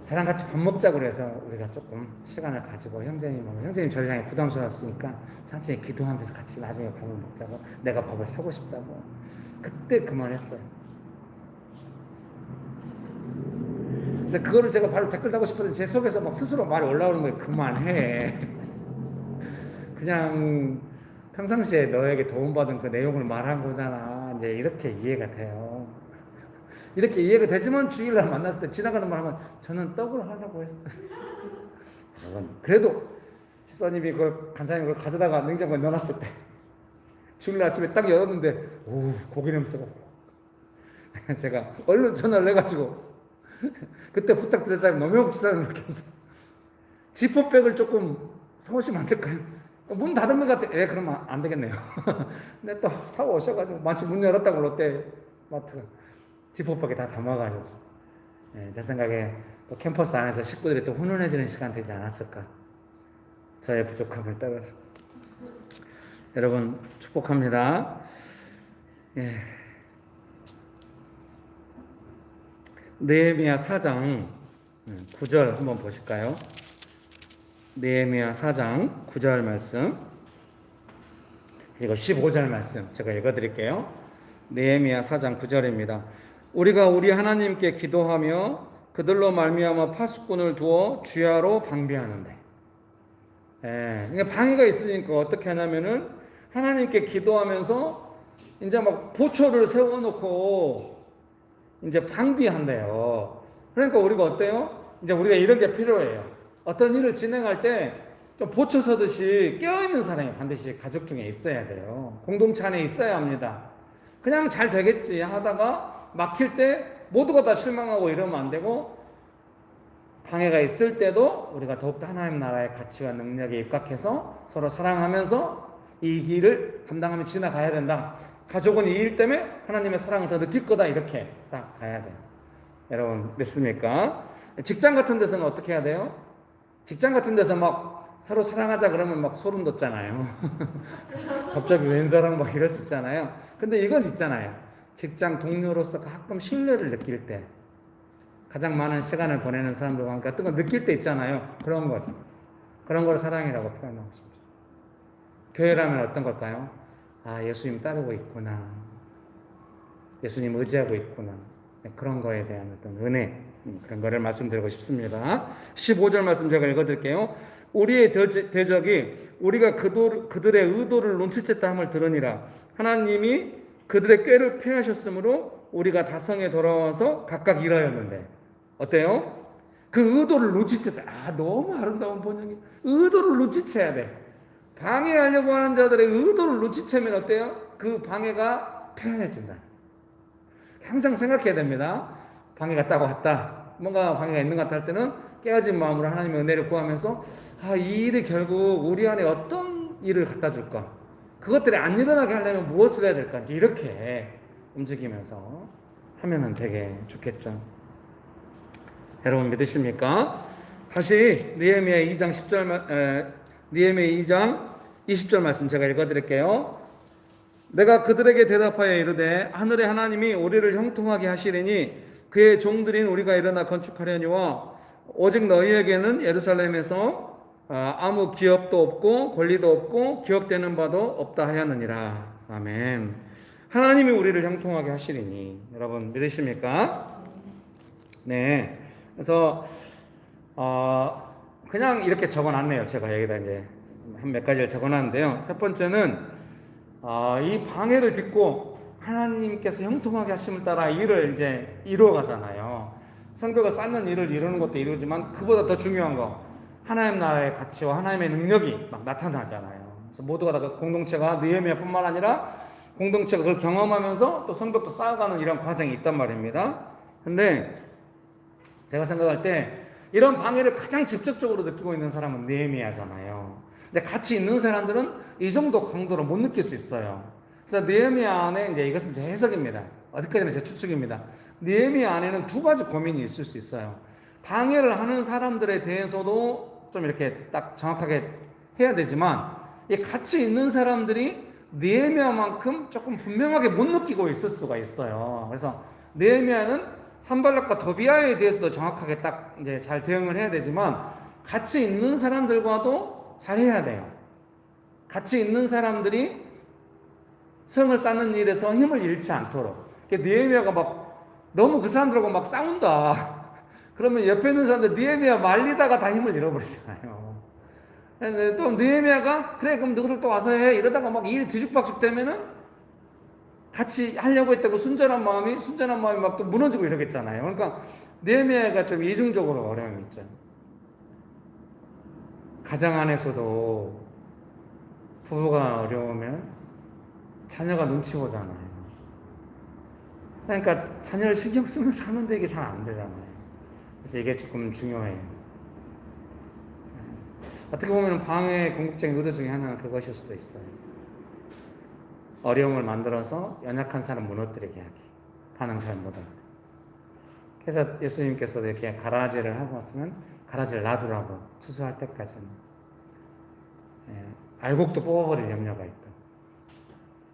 저랑 같이 밥 먹자고 그래서 우리가 조금 시간을 가지고 형제님 저를 향해 부담스러웠으니까 천천히 기도하면서 같이 나중에 밥을 먹자고, 내가 밥을 사고 싶다고. 그때 그만했어요. 그래서 그거를 제가 바로 댓글 달고 싶었는데 제 속에서 막 스스로 말이 올라오는 거예요. 그만해. 그냥 평상시에 너에게 도움받은 그 내용을 말한 거잖아. 이제 이렇게 이해가 돼요. 이렇게 이해가 되지만 주일날 만났을 때 지나가는 말 하면 저는 떡을 하려고 했어요. 그래도 집사님이 간사님이 그걸 가져다가 냉장고에 넣어놨을 때 주일날 아침에 딱 열었는데 오, 고기 냄새가 제가 얼른 전화를 해가지고 그때 부탁드렸어요. 노명욱 집사님 이렇게 지퍼백을 조금 사오시면 안 될까요? 문 닫은 것 같아. 그러면 안 되겠네요. 근데 또 사고 오셔가지고 마치 문 열었다고 롯데마트가 지퍼백에 다 담아가지고, 제 생각에 또 캠퍼스 안에서 식구들이 또 훈훈해지는 시간 되지 않았을까. 저의 부족함을 따라서. 여러분 축복합니다. 느헤미야 4장 9절 한번 보실까요? 느헤미야 4장 9절 말씀, 그리고 15절 말씀 제가 읽어드릴게요. 느헤미야 4장 9절입니다. 우리가 우리 하나님께 기도하며 그들로 말미암아 파수꾼을 두어 주야로 방비하는데, 그러니까 방해가 있으니까 어떻게 하냐면은 하나님께 기도하면서 이제 막 보초를 세워놓고 이제 방비한대요. 그러니까 우리가 어때요? 이제 우리가 이런 게 필요해요. 어떤 일을 진행할 때 좀 보초 서듯이 깨어있는 사람이 반드시 가족 중에 있어야 돼요. 공동체 안에 있어야 합니다. 그냥 잘 되겠지 하다가 막힐 때 모두가 다 실망하고 이러면 안 되고, 방해가 있을 때도 우리가 더욱더 하나님 나라의 가치와 능력에 입각해서 서로 사랑하면서 이 길을 감당하며 지나가야 된다. 가족은 이 일 때문에 하나님의 사랑을 더 느낄 거다. 이렇게 딱 가야 돼요. 여러분 믿습니까? 직장 같은 데서는 어떻게 해야 돼요? 직장 같은 데서 막 서로 사랑하자 그러면 막 소름 돋잖아요. 갑자기 웬사랑 막 이럴 수 있잖아요. 근데 이건 있잖아요. 직장 동료로서 가끔 신뢰를 느낄 때, 가장 많은 시간을 보내는 사람들과 함께 어떤 걸 느낄 때 있잖아요. 그런 거죠. 그런 걸 사랑이라고 표현하고 싶죠. 교회라면 어떤 걸까요? 예수님 따르고 있구나. 예수님 의지하고 있구나. 그런 거에 대한 어떤 은혜, 그런 거를 말씀드리고 싶습니다. 15절 말씀 제가 읽어드릴게요. 우리의 대적이 우리가 그들의 의도를 눈치챘다 함을 들으니라. 하나님이 그들의 꾀를 패하셨으므로 우리가 다성에 돌아와서 각각 일하였는데. 어때요? 그 의도를 눈치챘다. 너무 아름다운 번역이. 의도를 눈치채야 돼. 방해하려고 하는 자들의 의도를 눈치채면 어때요? 그 방해가 패해진다. 항상 생각해야 됩니다. 방해가 딱 왔다. 뭔가 방해가 있는 것 같다 할 때는 깨어진 마음으로 하나님의 은혜를 구하면서 이 일이 결국 우리 안에 어떤 일을 갖다 줄까? 그것들이 안 일어나게 하려면 무엇을 해야 될까? 이렇게 움직이면서 하면은 되게 좋겠죠. 여러분 믿으십니까? 다시 느헤미야 2장 10절 느헤미야 2장 20절 말씀 제가 읽어드릴게요. 내가 그들에게 대답하여 이르되 하늘의 하나님이 우리를 형통하게 하시리니 그의 종들인 우리가 일어나 건축하려니와 오직 너희에게는 예루살렘에서 아무 기업도 없고 권리도 없고 기억되는 바도 없다 하였느니라. 아멘. 하나님이 우리를 형통하게 하시리니. 여러분 믿으십니까? 네. 그래서 그냥 이렇게 적어놨네요. 제가 여기다 이제 한 몇 가지를 적어놨는데요. 첫 번째는 이 방해를 듣고 하나님께서 형통하게 하심을 따라 일을 이제 이루어가잖아요. 성벽을 쌓는 일을 이루는 것도 이루지만 그보다 더 중요한 거, 하나님 나라의 가치와 하나님의 능력이 막 나타나잖아요. 그래서 모두가 다 공동체가 느헤미야뿐만 아니라 공동체가 그걸 경험하면서 또 성벽도 쌓아가는 이런 과정이 있단 말입니다. 근데 제가 생각할 때 이런 방해를 가장 직접적으로 느끼고 있는 사람은 느헤미야잖아요. 근데 같이 있는 사람들은 이 정도 강도로 못 느낄 수 있어요. 그래서 느헤미야 안에 이제 이것은 제 해석입니다. 어디까지나 제 추측입니다. 느헤미야 안에는 두 가지 고민이 있을 수 있어요. 방해를 하는 사람들에 대해서도 좀 이렇게 딱 정확하게 해야 되지만, 같이 있는 사람들이 느헤미야만큼 조금 분명하게 못 느끼고 있을 수가 있어요. 그래서 느헤미야는 산발락과 도비아에 대해서도 정확하게 딱 이제 잘 대응을 해야 되지만 같이 있는 사람들과도 잘 해야 돼요. 같이 있는 사람들이 성을 쌓는 일에서 힘을 잃지 않도록. 느헤미야가 막 너무 그 사람들하고 막 싸운다. 그러면 옆에 있는 사람들 느헤미야 말리다가 다 힘을 잃어버리잖아요. 또 느헤미야가 그래 그럼 너희들 또 와서 해 이러다가 막 일이 뒤죽박죽 되면은 같이 하려고 했다고 순전한 마음이 막 또 무너지고 이러겠잖아요. 그러니까 느헤미야가 좀 이중적으로 어려움이 있죠. 가정 안에서도 부부가 어려우면 자녀가 눈치 보잖아요. 그러니까 자녀를 신경 쓰면서 하는데 이게 잘 안 되잖아요. 그래서 이게 조금 중요해요. 어떻게 보면 방해의 궁극적인 의도 중에 하나는 그것일 수도 있어요. 어려움을 만들어서 연약한 사람 무너뜨리게 하기. 반응 잘 못하게. 그래서 예수님께서도 이렇게 가라지를 하고 왔으면 가라지를 놔두라고 추수할 때까지는. 알곡도 뽑아버릴 염려가 있다.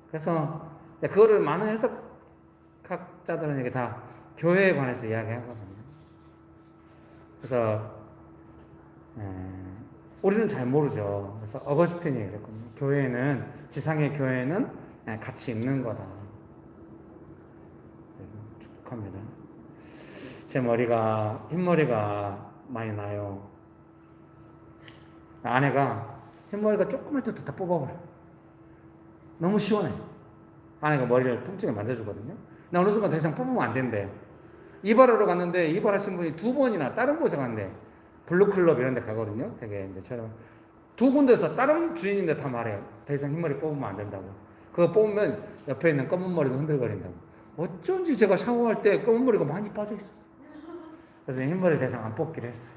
그래서 그거를 많은 해석학자들은 이게 다 교회에 관해서 이야기하거든요. 그래서 우리는 잘 모르죠. 그래서 어거스틴이 그랬거든요. 교회는 지상의 교회는 같이 있는 거다. 축복합니다. 제 머리가 흰머리가 많이 나요. 아내가 흰머리가 조금만 더 뽑아버려. 너무 시원해. 아내가 머리를 통증을 만져주거든요. 근데 어느 순간 더 이상 뽑으면 안 된대요. 이발하러 갔는데 이발하신 분이 2번이나 다른 곳에 갔는데 블루클럽 이런 데 가거든요. 되게 이제 저런 두 군데서 다른 주인인데 다 말해요. 더 이상 흰머리 뽑으면 안 된다고. 그거 뽑으면 옆에 있는 검은 머리도 흔들거린다고. 어쩐지 제가 샤워할 때 검은 머리가 많이 빠져 있었어요. 그래서 흰머리를 더 이상 안 뽑기로 했어요.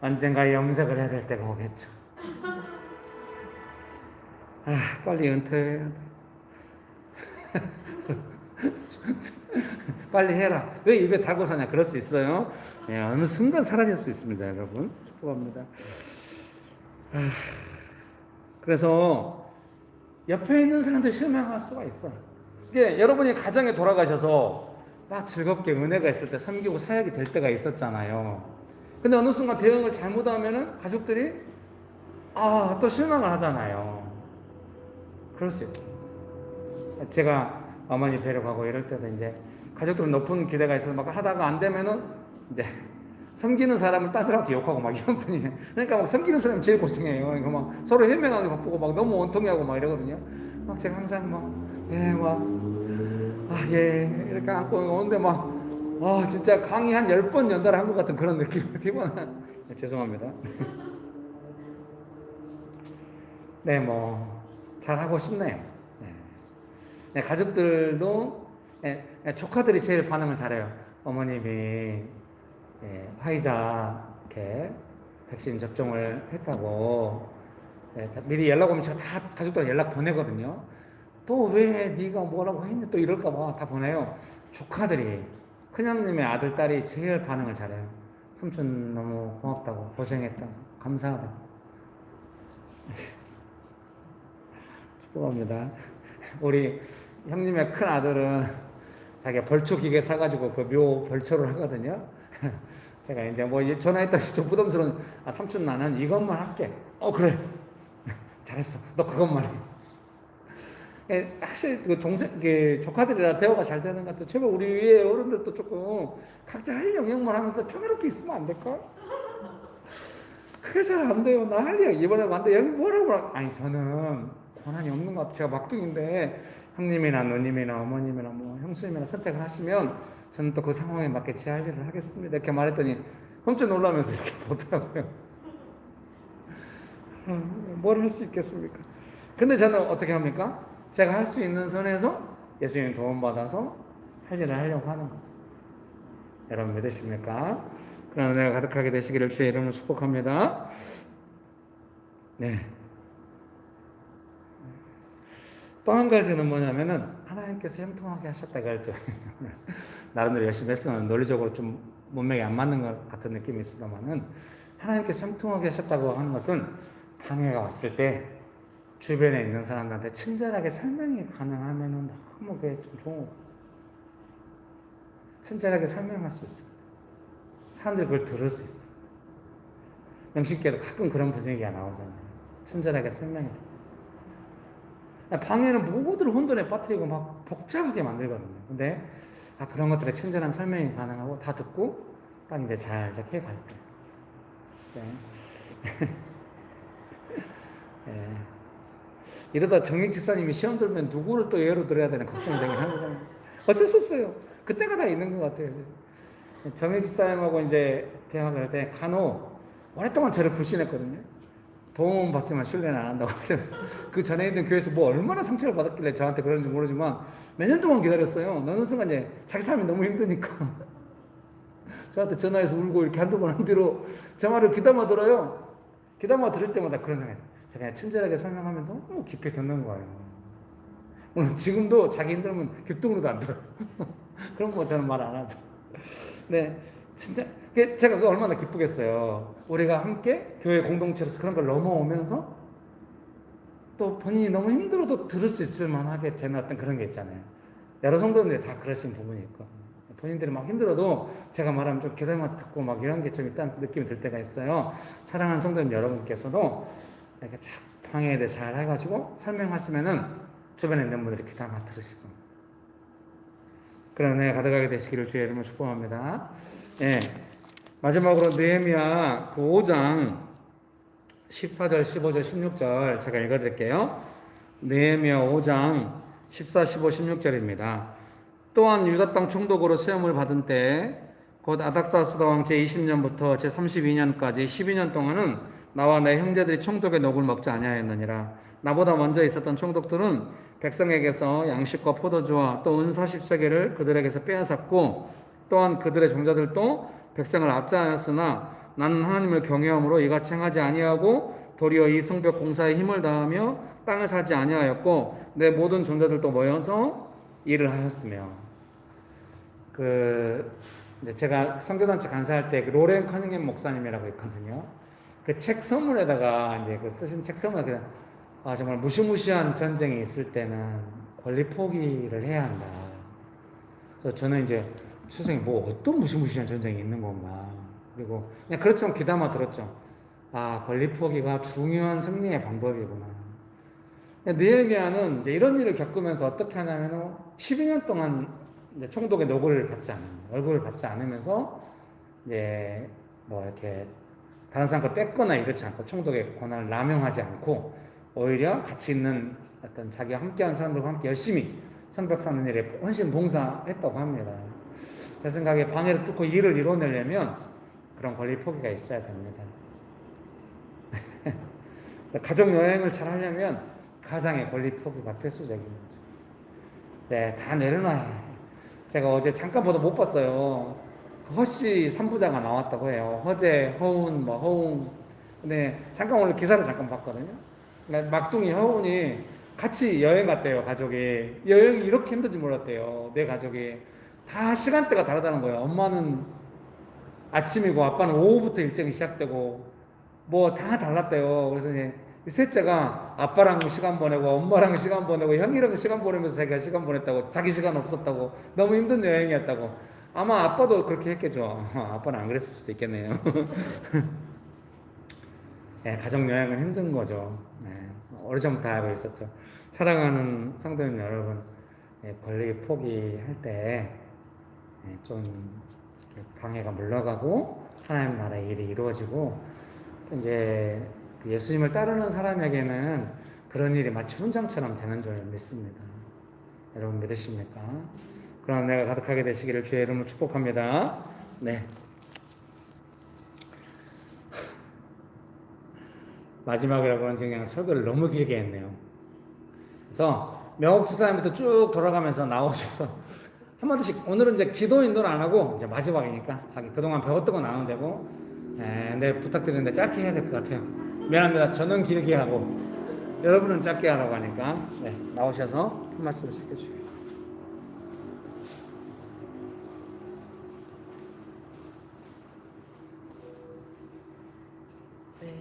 언젠가 염색을 해야 될 때가 오겠죠. 빨리 은퇴해야 돼. 빨리 해라. 왜 입에 달고 사냐? 그럴 수 있어요. 어느 순간 사라질 수 있습니다, 여러분. 축복합니다. 그래서 옆에 있는 사람들 실망할 수가 있어요. 이게 여러분이 가정에 돌아가셔서 막 즐겁게 은혜가 있을 때 섬기고 사역이 될 때가 있었잖아요. 근데 어느 순간 대응을 잘못하면은 가족들이 또 실망을 하잖아요. 그럴 수 있어요. 제가 어머니 뵈러 가고 이럴 때도 이제 가족들은 높은 기대가 있어서 막 하다가 안 되면은 이제 섬기는 사람을 딴 사람한테 욕하고 막 이런 분이에요. 그러니까 막 섬기는 사람이 제일 고생해요. 그러니까 막 서로 해명하기 바쁘고 막 너무 원통해하고 막 이러거든요. 막 제가 항상 이렇게 안고 오는데 진짜 강의 한 10번 연달아 한 것 같은 그런 느낌. 피곤한. 죄송합니다. 네, 잘하고 싶네요. 네, 가족들도, 조카들이 제일 반응을 잘해요. 어머님이, 화이자, 이렇게, 백신 접종을 했다고, 미리 연락 오면 제가 다 가족들 연락 보내거든요. 또 왜 네가 뭐라고 했냐 또 이럴까봐 다 보내요. 조카들이, 큰형님의 아들, 딸이 제일 반응을 잘해요. 삼촌 너무 고맙다고, 고생했다고, 감사하다고. 축복합니다. 우리 형님의 큰 아들은 자기가 벌초 기계 사가지고 그 묘 벌초를 하거든요. 제가 이제 전화했더니 좀 부담스러운, 삼촌 나는 이것만 할게. 그래. 잘했어. 너 그것만 해. 확실히 그 조카들이라 대화가 잘 되는 것 같아요. 제발 우리 위에 어른들도 조금 각자 할 영역만 하면서 평화롭게 있으면 안 될까? 그게 잘 안 돼요. 나 할 일 이번에 왔는데 여기 뭐라고 저는 권한이 없는 것 같아요. 제가 막둥인데 형님이나 누님이나 어머님이나 형수님이나 선택을 하시면 저는 또 그 상황에 맞게 제 할 일을 하겠습니다. 이렇게 말했더니 깜짝 놀라면서 이렇게 보더라고요. 뭘 할 수 있겠습니까? 근데 저는 어떻게 합니까? 제가 할 수 있는 선에서 예수님 도움받아서 할 일을 하려고 하는 거죠. 여러분 믿으십니까? 그런 은혜가 가득하게 되시기를 주의 이름으로 축복합니다. 네. 또 한 가지는 뭐냐면은 하나님께서 형통하게 하셨다 그럴 때 나름대로 열심히 했으면 논리적으로 좀 문맥이 안 맞는 것 같은 느낌이 있습니다만은 하나님께서 형통하게 하셨다고 하는 것은 방해가 왔을 때 주변에 있는 사람들한테 친절하게 설명이 가능하면은 너무 그게 좀 좋은, 친절하게 설명할 수 있습니다. 사람들이 그걸 들을 수 있어요. 명식계도 가끔 그런 분위기가 나오잖아요. 친절하게 설명해. 방해는 모두를 혼돈에 빠뜨리고 막 복잡하게 만들거든요. 근데 그런 것들에 친절한 설명이 가능하고 다 듣고 딱 이제 잘 이렇게 갈 거예요. 네. 네. 이러다 정익 집사님이 시험 들면 누구를 또 예로 들어야 되는 걱정이 되긴 합니다. 어쩔 수 없어요. 그때가 다 있는 것 같아요. 정익 집사님하고 이제 대학을 할 때 간혹 오랫동안 저를 불신했거든요. 도움 받지만 신뢰는 안 한다고. 그래서 그 전에 있는 교회에서 뭐 얼마나 상처를 받았길래 저한테 그런지 모르지만 몇 년 동안 기다렸어요. 어느 순간 이제 자기 삶이 너무 힘드니까 저한테 전화해서 울고 이렇게 한두 번 한 뒤로 제 말을 귀담아 들어요. 귀담아 들을 때마다 그런 생각이 있어요. 제가 그냥 친절하게 설명하면 너무 깊이 듣는 거예요. 물론 지금도 자기 힘들면 귓등으로도 안 들어요. 그럼 뭐 저는 말 안 하죠. 네, 진짜 제가 그거 얼마나 기쁘겠어요. 우리가 함께 교회 공동체로서 그런 걸 넘어오면서 또 본인이 너무 힘들어도 들을 수 있을 만하게 되는 어떤 그런 게 있잖아요. 여러 성도들이 다 그러신 부분이 있고 본인들이 막 힘들어도 제가 말하면 좀 귀담아 듣고 막 이런 게 좀 일단 느낌이 들 때가 있어요. 사랑하는 성도님 여러분께서도 이렇게 쫙 방해에 대해 잘 해가지고 설명하시면은 주변에 있는 분들이 귀담아 들으시고 그런 은혜가 가득하게 되시기를 주의 이름으로 축복합니다. 예. 마지막으로 느헤미야 그 5장 14절, 15절, 16절 제가 읽어드릴게요. 느헤미야 5장 14, 15, 16절입니다. 또한 유다 땅 총독으로 세움을 받은 때 곧 아닥사스다 왕 제20년부터 제32년까지 12년 동안은 나와 내 형제들이 총독의 녹을 먹지 아니하였느니라. 나보다 먼저 있었던 총독들은 백성에게서 양식과 포도주와 또 은 40세겔을 그들에게서 빼앗았고 또한 그들의 종자들도 백성을 압제하였으나 나는 하나님을 경외함으로 이같이 행하지 아니하고 도리어 이 성벽 공사에 힘을 다하며 땅을 사지 아니하였고 내 모든 종자들도 모여서 일을 하였으며 이제 제가 선교단체 간사할 때 그 로렌 커닝햄 목사님이라고 있거든요. 그 책 선물에다가 이제 그 쓰신 책 선물에 그냥 정말 무시무시한 전쟁이 있을 때는 권리 포기를 해야 한다. 그래서 저는 이제 세상에 뭐 어떤 무시무시한 전쟁이 있는 건가. 그리고 그냥 그렇지만 귀담아 들었죠. 권리 포기가 중요한 승리의 방법이구나. 느헤미야는 이제 이런 일을 겪으면서 어떻게 하냐면은 12년 동안 이제 총독의 노고를 받지 않는, 월급을 받지 않으면서 이제 뭐 이렇게 다른 사람 걸 뺏거나 이렇지 않고 총독의 권한을 남용하지 않고 오히려 같이 있는 어떤 자기와 함께한 사람들과 함께 열심히 성벽 쌓는 일에 헌신 봉사했다고 합니다. 제 생각에 방해를 뚫고 일을 이뤄내려면 그런 권리 포기가 있어야 됩니다. 가족 여행을 잘 하려면 가장의 권리 포기가 필수적인 거죠. 이제 다 내려놔야 해요. 제가 어제 잠깐 보다 못 봤어요. 허씨 3부자가 나왔다고 해요. 허재, 허운, 허웅. 근데 잠깐 오늘 기사를 잠깐 봤거든요. 그러니까 막둥이 허운이 같이 여행 갔대요, 가족이. 여행이 이렇게 힘든지 몰랐대요, 내 가족이. 다 시간대가 다르다는 거예요. 엄마는 아침이고 아빠는 오후부터 일정이 시작되고 뭐 다 달랐대요. 그래서 이제 셋째가 아빠랑 시간 보내고 엄마랑 시간 보내고 형이랑 시간 보내면서 자기가 시간 보냈다고, 자기 시간 없었다고, 너무 힘든 여행이었다고. 아마 아빠도 그렇게 했겠죠. 아빠는 안 그랬을 수도 있겠네요. 네, 가족 여행은 힘든 거죠. 네, 오래전부터 알고 있었죠. 사랑하는 성도님 여러분, 권리 포기할 때 좀 방해가 물러가고 하나님 나라의 일이 이루어지고 이제 예수님을 따르는 사람에게는 그런 일이 마치 훈장처럼 되는 줄 믿습니다. 여러분 믿으십니까? 그런 은혜가 가득하게 되시기를 주의 이름으로 축복합니다. 네. 마지막이라고 그런지 그냥 설교를 너무 길게 했네요. 그래서 명옥 집사님부터 쭉 돌아가면서 나오셔서 한마디씩, 오늘은 이제 기도 인도는 안 하고 이제 마지막이니까 자기 그동안 배웠던 거 나누면 되고, 근데 부탁드리는데 짧게 해야 될 것 같아요. 미안합니다. 저는 길게 하고 여러분은 짧게 하라고 하니까 나오셔서 한 말씀을 해주세요. 네.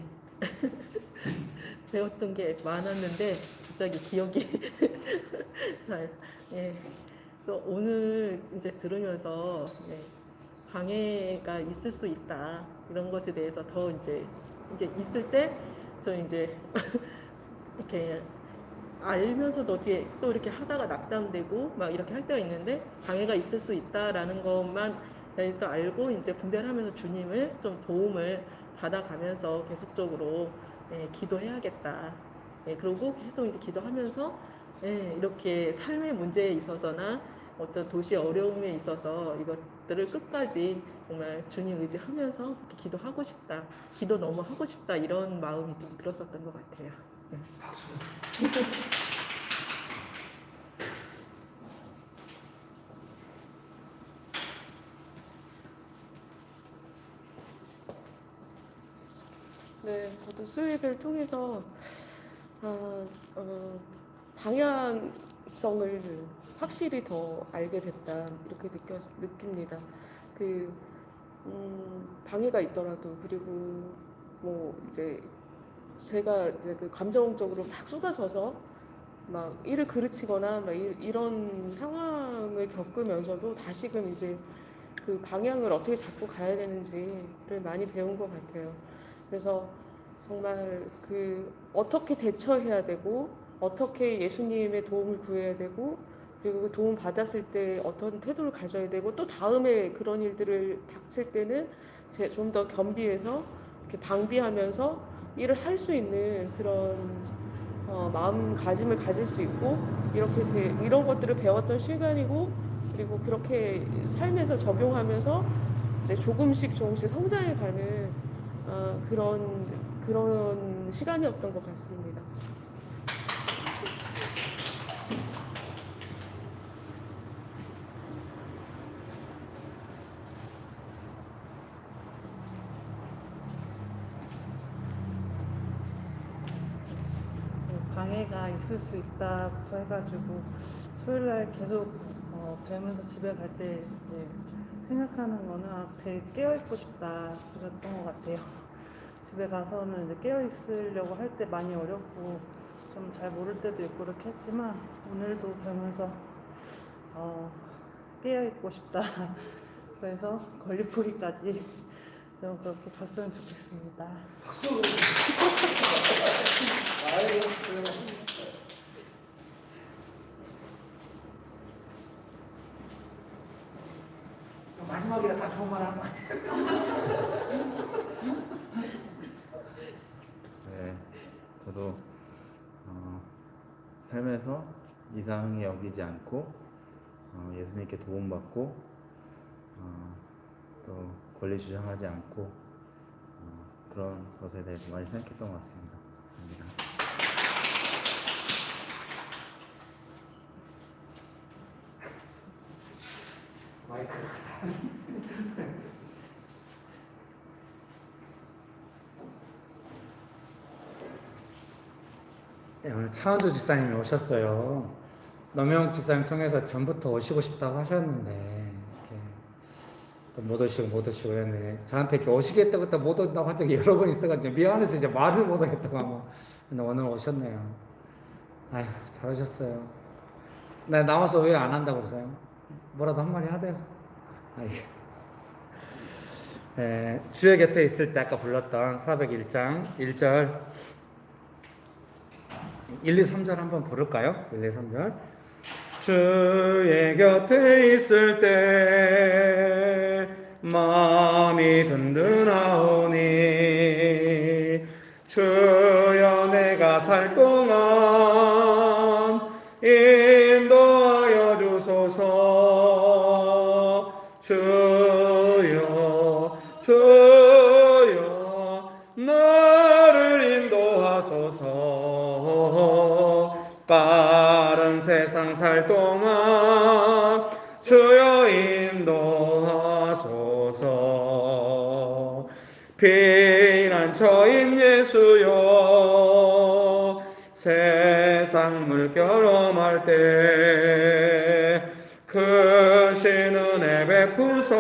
배웠던 게 많았는데 갑자기 기억이 잘. 예. 그래서 오늘 이제 들으면서 방해가 있을 수 있다 이런 것에 대해서 더 이제 있을 때 저는 이제 이렇게 알면서도 어떻게 또 이렇게 하다가 낙담되고 막 이렇게 할 때가 있는데 방해가 있을 수 있다라는 것만 또 알고 이제 분별하면서 주님을 좀 도움을 받아가면서 계속적으로 기도해야겠다. 그리고 계속 이제 기도하면서 이렇게 삶의 문제에 있어서나 어떤 도시의 어려움에 있어서 이것들을 끝까지 정말 주님 의지하면서 이렇게 기도하고 싶다. 기도 너무 하고 싶다. 이런 마음이 좀 들었었던 것 같아요. 박수. 네, 저도 수요일을 통해서 방향성을 확실히 더 알게 됐다 이렇게 느낍니다. 그 방해가 있더라도 그리고 뭐 이제 제가 이제 그 감정적으로 막 쏟아져서 막 일을 그르치거나 막 이런 상황을 겪으면서도 다시금 이제 그 방향을 어떻게 잡고 가야 되는지를 많이 배운 것 같아요. 그래서 정말 그 어떻게 대처해야 되고 어떻게 예수님의 도움을 구해야 되고 그리고 그 도움 받았을 때 어떤 태도를 가져야 되고 또 다음에 그런 일들을 닥칠 때는 좀 더 겸비해서 이렇게 방비하면서 일을 할 수 있는 그런 마음가짐을 가질 수 있고 이런 것들을 배웠던 시간이고 그리고 그렇게 삶에서 적용하면서 이제 조금씩 성장해가는 그런 시간이었던 것 같습니다. 방해가 있을 수 있다부터 해가지고 수요일날 계속 뵈면서 집에 갈 때 이제 생각하는 거는 되게 깨어있고 싶다 그랬던 것 같아요. 집에 가서는 이제 깨어있으려고 할 때 많이 어렵고 좀 잘 모를 때도 있고 그렇게 했지만 오늘도 뵈면서 깨어있고 싶다 그래서 걸리포기까지 좀 그렇게 봤으면 좋겠습니다. 박수. 마지막이라 다 좋은 말 하는 거 네, 저도 삶에서 이상히 여기지 않고 예수님께 도움받고 또 권리 주장하지 않고 그런 것에 대해서 많이 생각했던 것 같습니다. 감사합니다. 마이크를 네, 오늘 차은주 집사님이 오셨어요. 노명 집사님 통해서 전부터 오시고 싶다고 하셨는데 또 못 오시고 했는데 저한테 이렇게 오시겠다부터 못 온다고 한 적이 여러 번 있어가지고 미안해서 이제 말을 못 하겠다고 하고 근데 오늘 오셨네요. 아휴 잘하셨어요. 나 나와서 왜 안 한다고 그러세요? 뭐라도 한마디 하대요. 주의 곁에 있을 때 아까 불렀던 401장 1절 1, 2, 3절 한번 부를까요? 1, 2, 3절 주의 곁에 있을 때 마음이 든든하오니 주여 내가 살 동안 인도하여 주소서 주여 나를 인도하소서 빠른 세상 살 동안 주여 인도하소서 피난처인 예수여 세상 물결 험할 때 크신 은혜 베푸사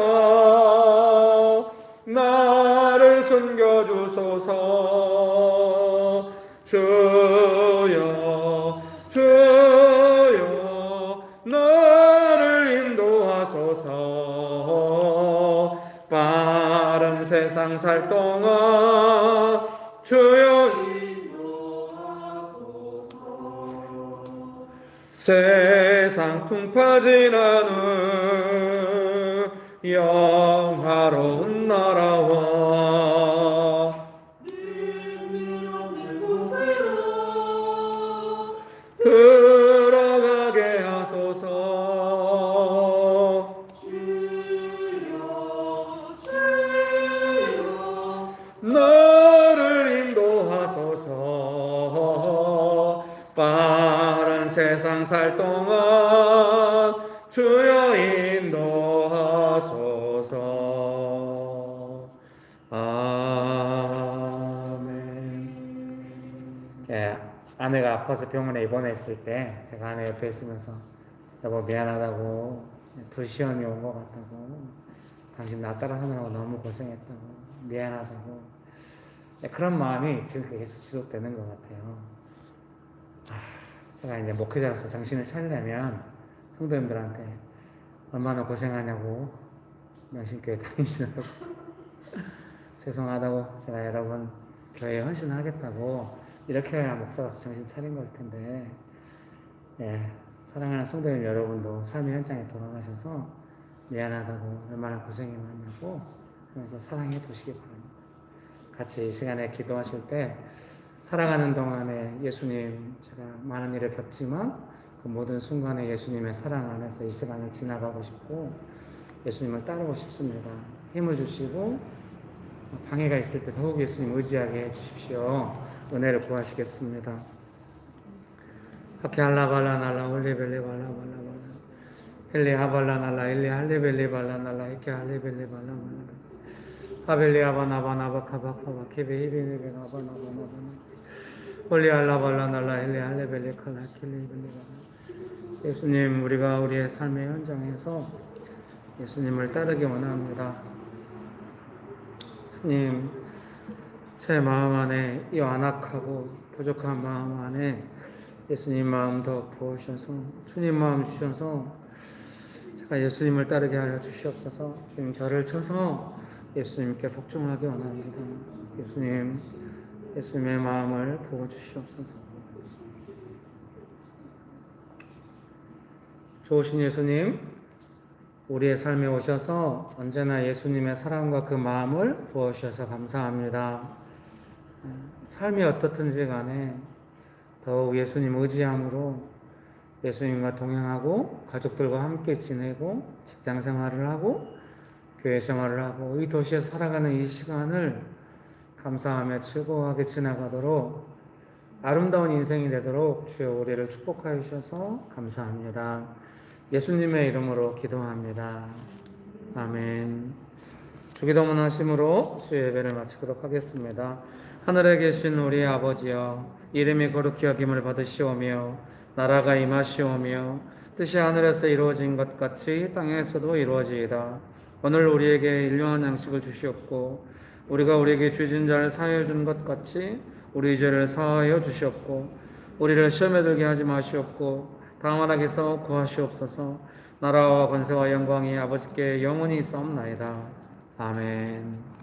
나를 숨겨주소서 주여 주여 나를 인도하소서. 빠른 세상 살 동안 주여 인도하소서. 세상 풍파 지나는 영화로운 나라와 들어가게 하소서. 나를 인도하소서. 빠른 세상 살 동안 주여 인도하소서. 아멘. 예, 아내가 아파서 병원에 입원했을 때 제가 아내 옆에 있으면서 여보 미안하다고, 불시험이 온 것 같다고, 당신 나 따라 하느라고 너무 고생했다고, 미안하다고. 그런 마음이 지금 계속 지속되는 것 같아요. 제가 이제 목회자로서 정신을 차리려면 성도님들한테 얼마나 고생하냐고, 명신교회 다니시느라고 죄송하다고, 제가 여러분 교회에 헌신하겠다고 이렇게 해야 목사로서 정신 차린 걸 텐데, 예, 사랑하는 성도님 여러분도 삶의 현장에 돌아가셔서 미안하다고, 얼마나 고생이 많냐고 하면서 사랑해 보시기 바랍니다. 같이 이 시간에 기도하실 때 살아가는 동안에 예수님, 제가 많은 일을 겪지만 그 모든 순간에 예수님의 사랑 안에서 이 시간을 지나가고 싶고 예수님을 따르고 싶습니다. 힘을 주시고 방해가 있을 때 더욱 예수님 의지하게 해주십시오. 은혜를 구하시겠습니다. 하케 할라발라 날라 홀리벨리 발라 발라 발라 헬리 하발라 날라 헬리 할리벨리 발라 날라 헤케 할리벨리 발라 발라 하벨리 아바나바나바 카바카바 케베 히비네베 나바나바나바나 홀리 알라발라 날라 헬리 할레벨리 칼라 킬리벨리 발라. 예수님, 우리가 우리의 삶의 현장에서 예수님을 따르기 원합니다. 주님, 제 마음 안에 이 완악하고 부족한 마음 안에 예수님 마음 더 부으셔서 주님 마음 주셔서 제가 예수님을 따르게 하여 주시옵소서. 주님, 저를 쳐서 예수님께 복종하기 원합니다. 예수님, 예수님의 마음을 부어 주시옵소서. 좋으신 예수님, 우리의 삶에 오셔서 언제나 예수님의 사랑과 그 마음을 부어 주셔서 감사합니다. 삶이 어떻든지 간에 더욱 예수님 의지함으로 예수님과 동행하고 가족들과 함께 지내고 직장 생활을 하고 교회 생활을 하고 이 도시에서 살아가는 이 시간을 감사하며 즐거워하게 지나가도록 아름다운 인생이 되도록 주여 우리를 축복하여 주셔서 감사합니다. 예수님의 이름으로 기도합니다. 아멘. 주기도문 하심으로 수요 예배를 마치도록 하겠습니다. 하늘에 계신 우리 아버지여, 이름이 거룩히 여김을 받으시오며 나라가 임하시오며 뜻이 하늘에서 이루어진 것 같이 땅에서도 이루어지이다. 오늘 우리에게 일용할 양식을 주시옵고 우리가 우리에게 죄진 자를 사하여 준 것 같이 우리 죄를 사하여 주시옵고 우리를 시험에 들게 하지 마시옵고 다만 악에서 구하시옵소서. 나라와 권세와 영광이 아버지께 영원히 있사옵나이다. 아멘.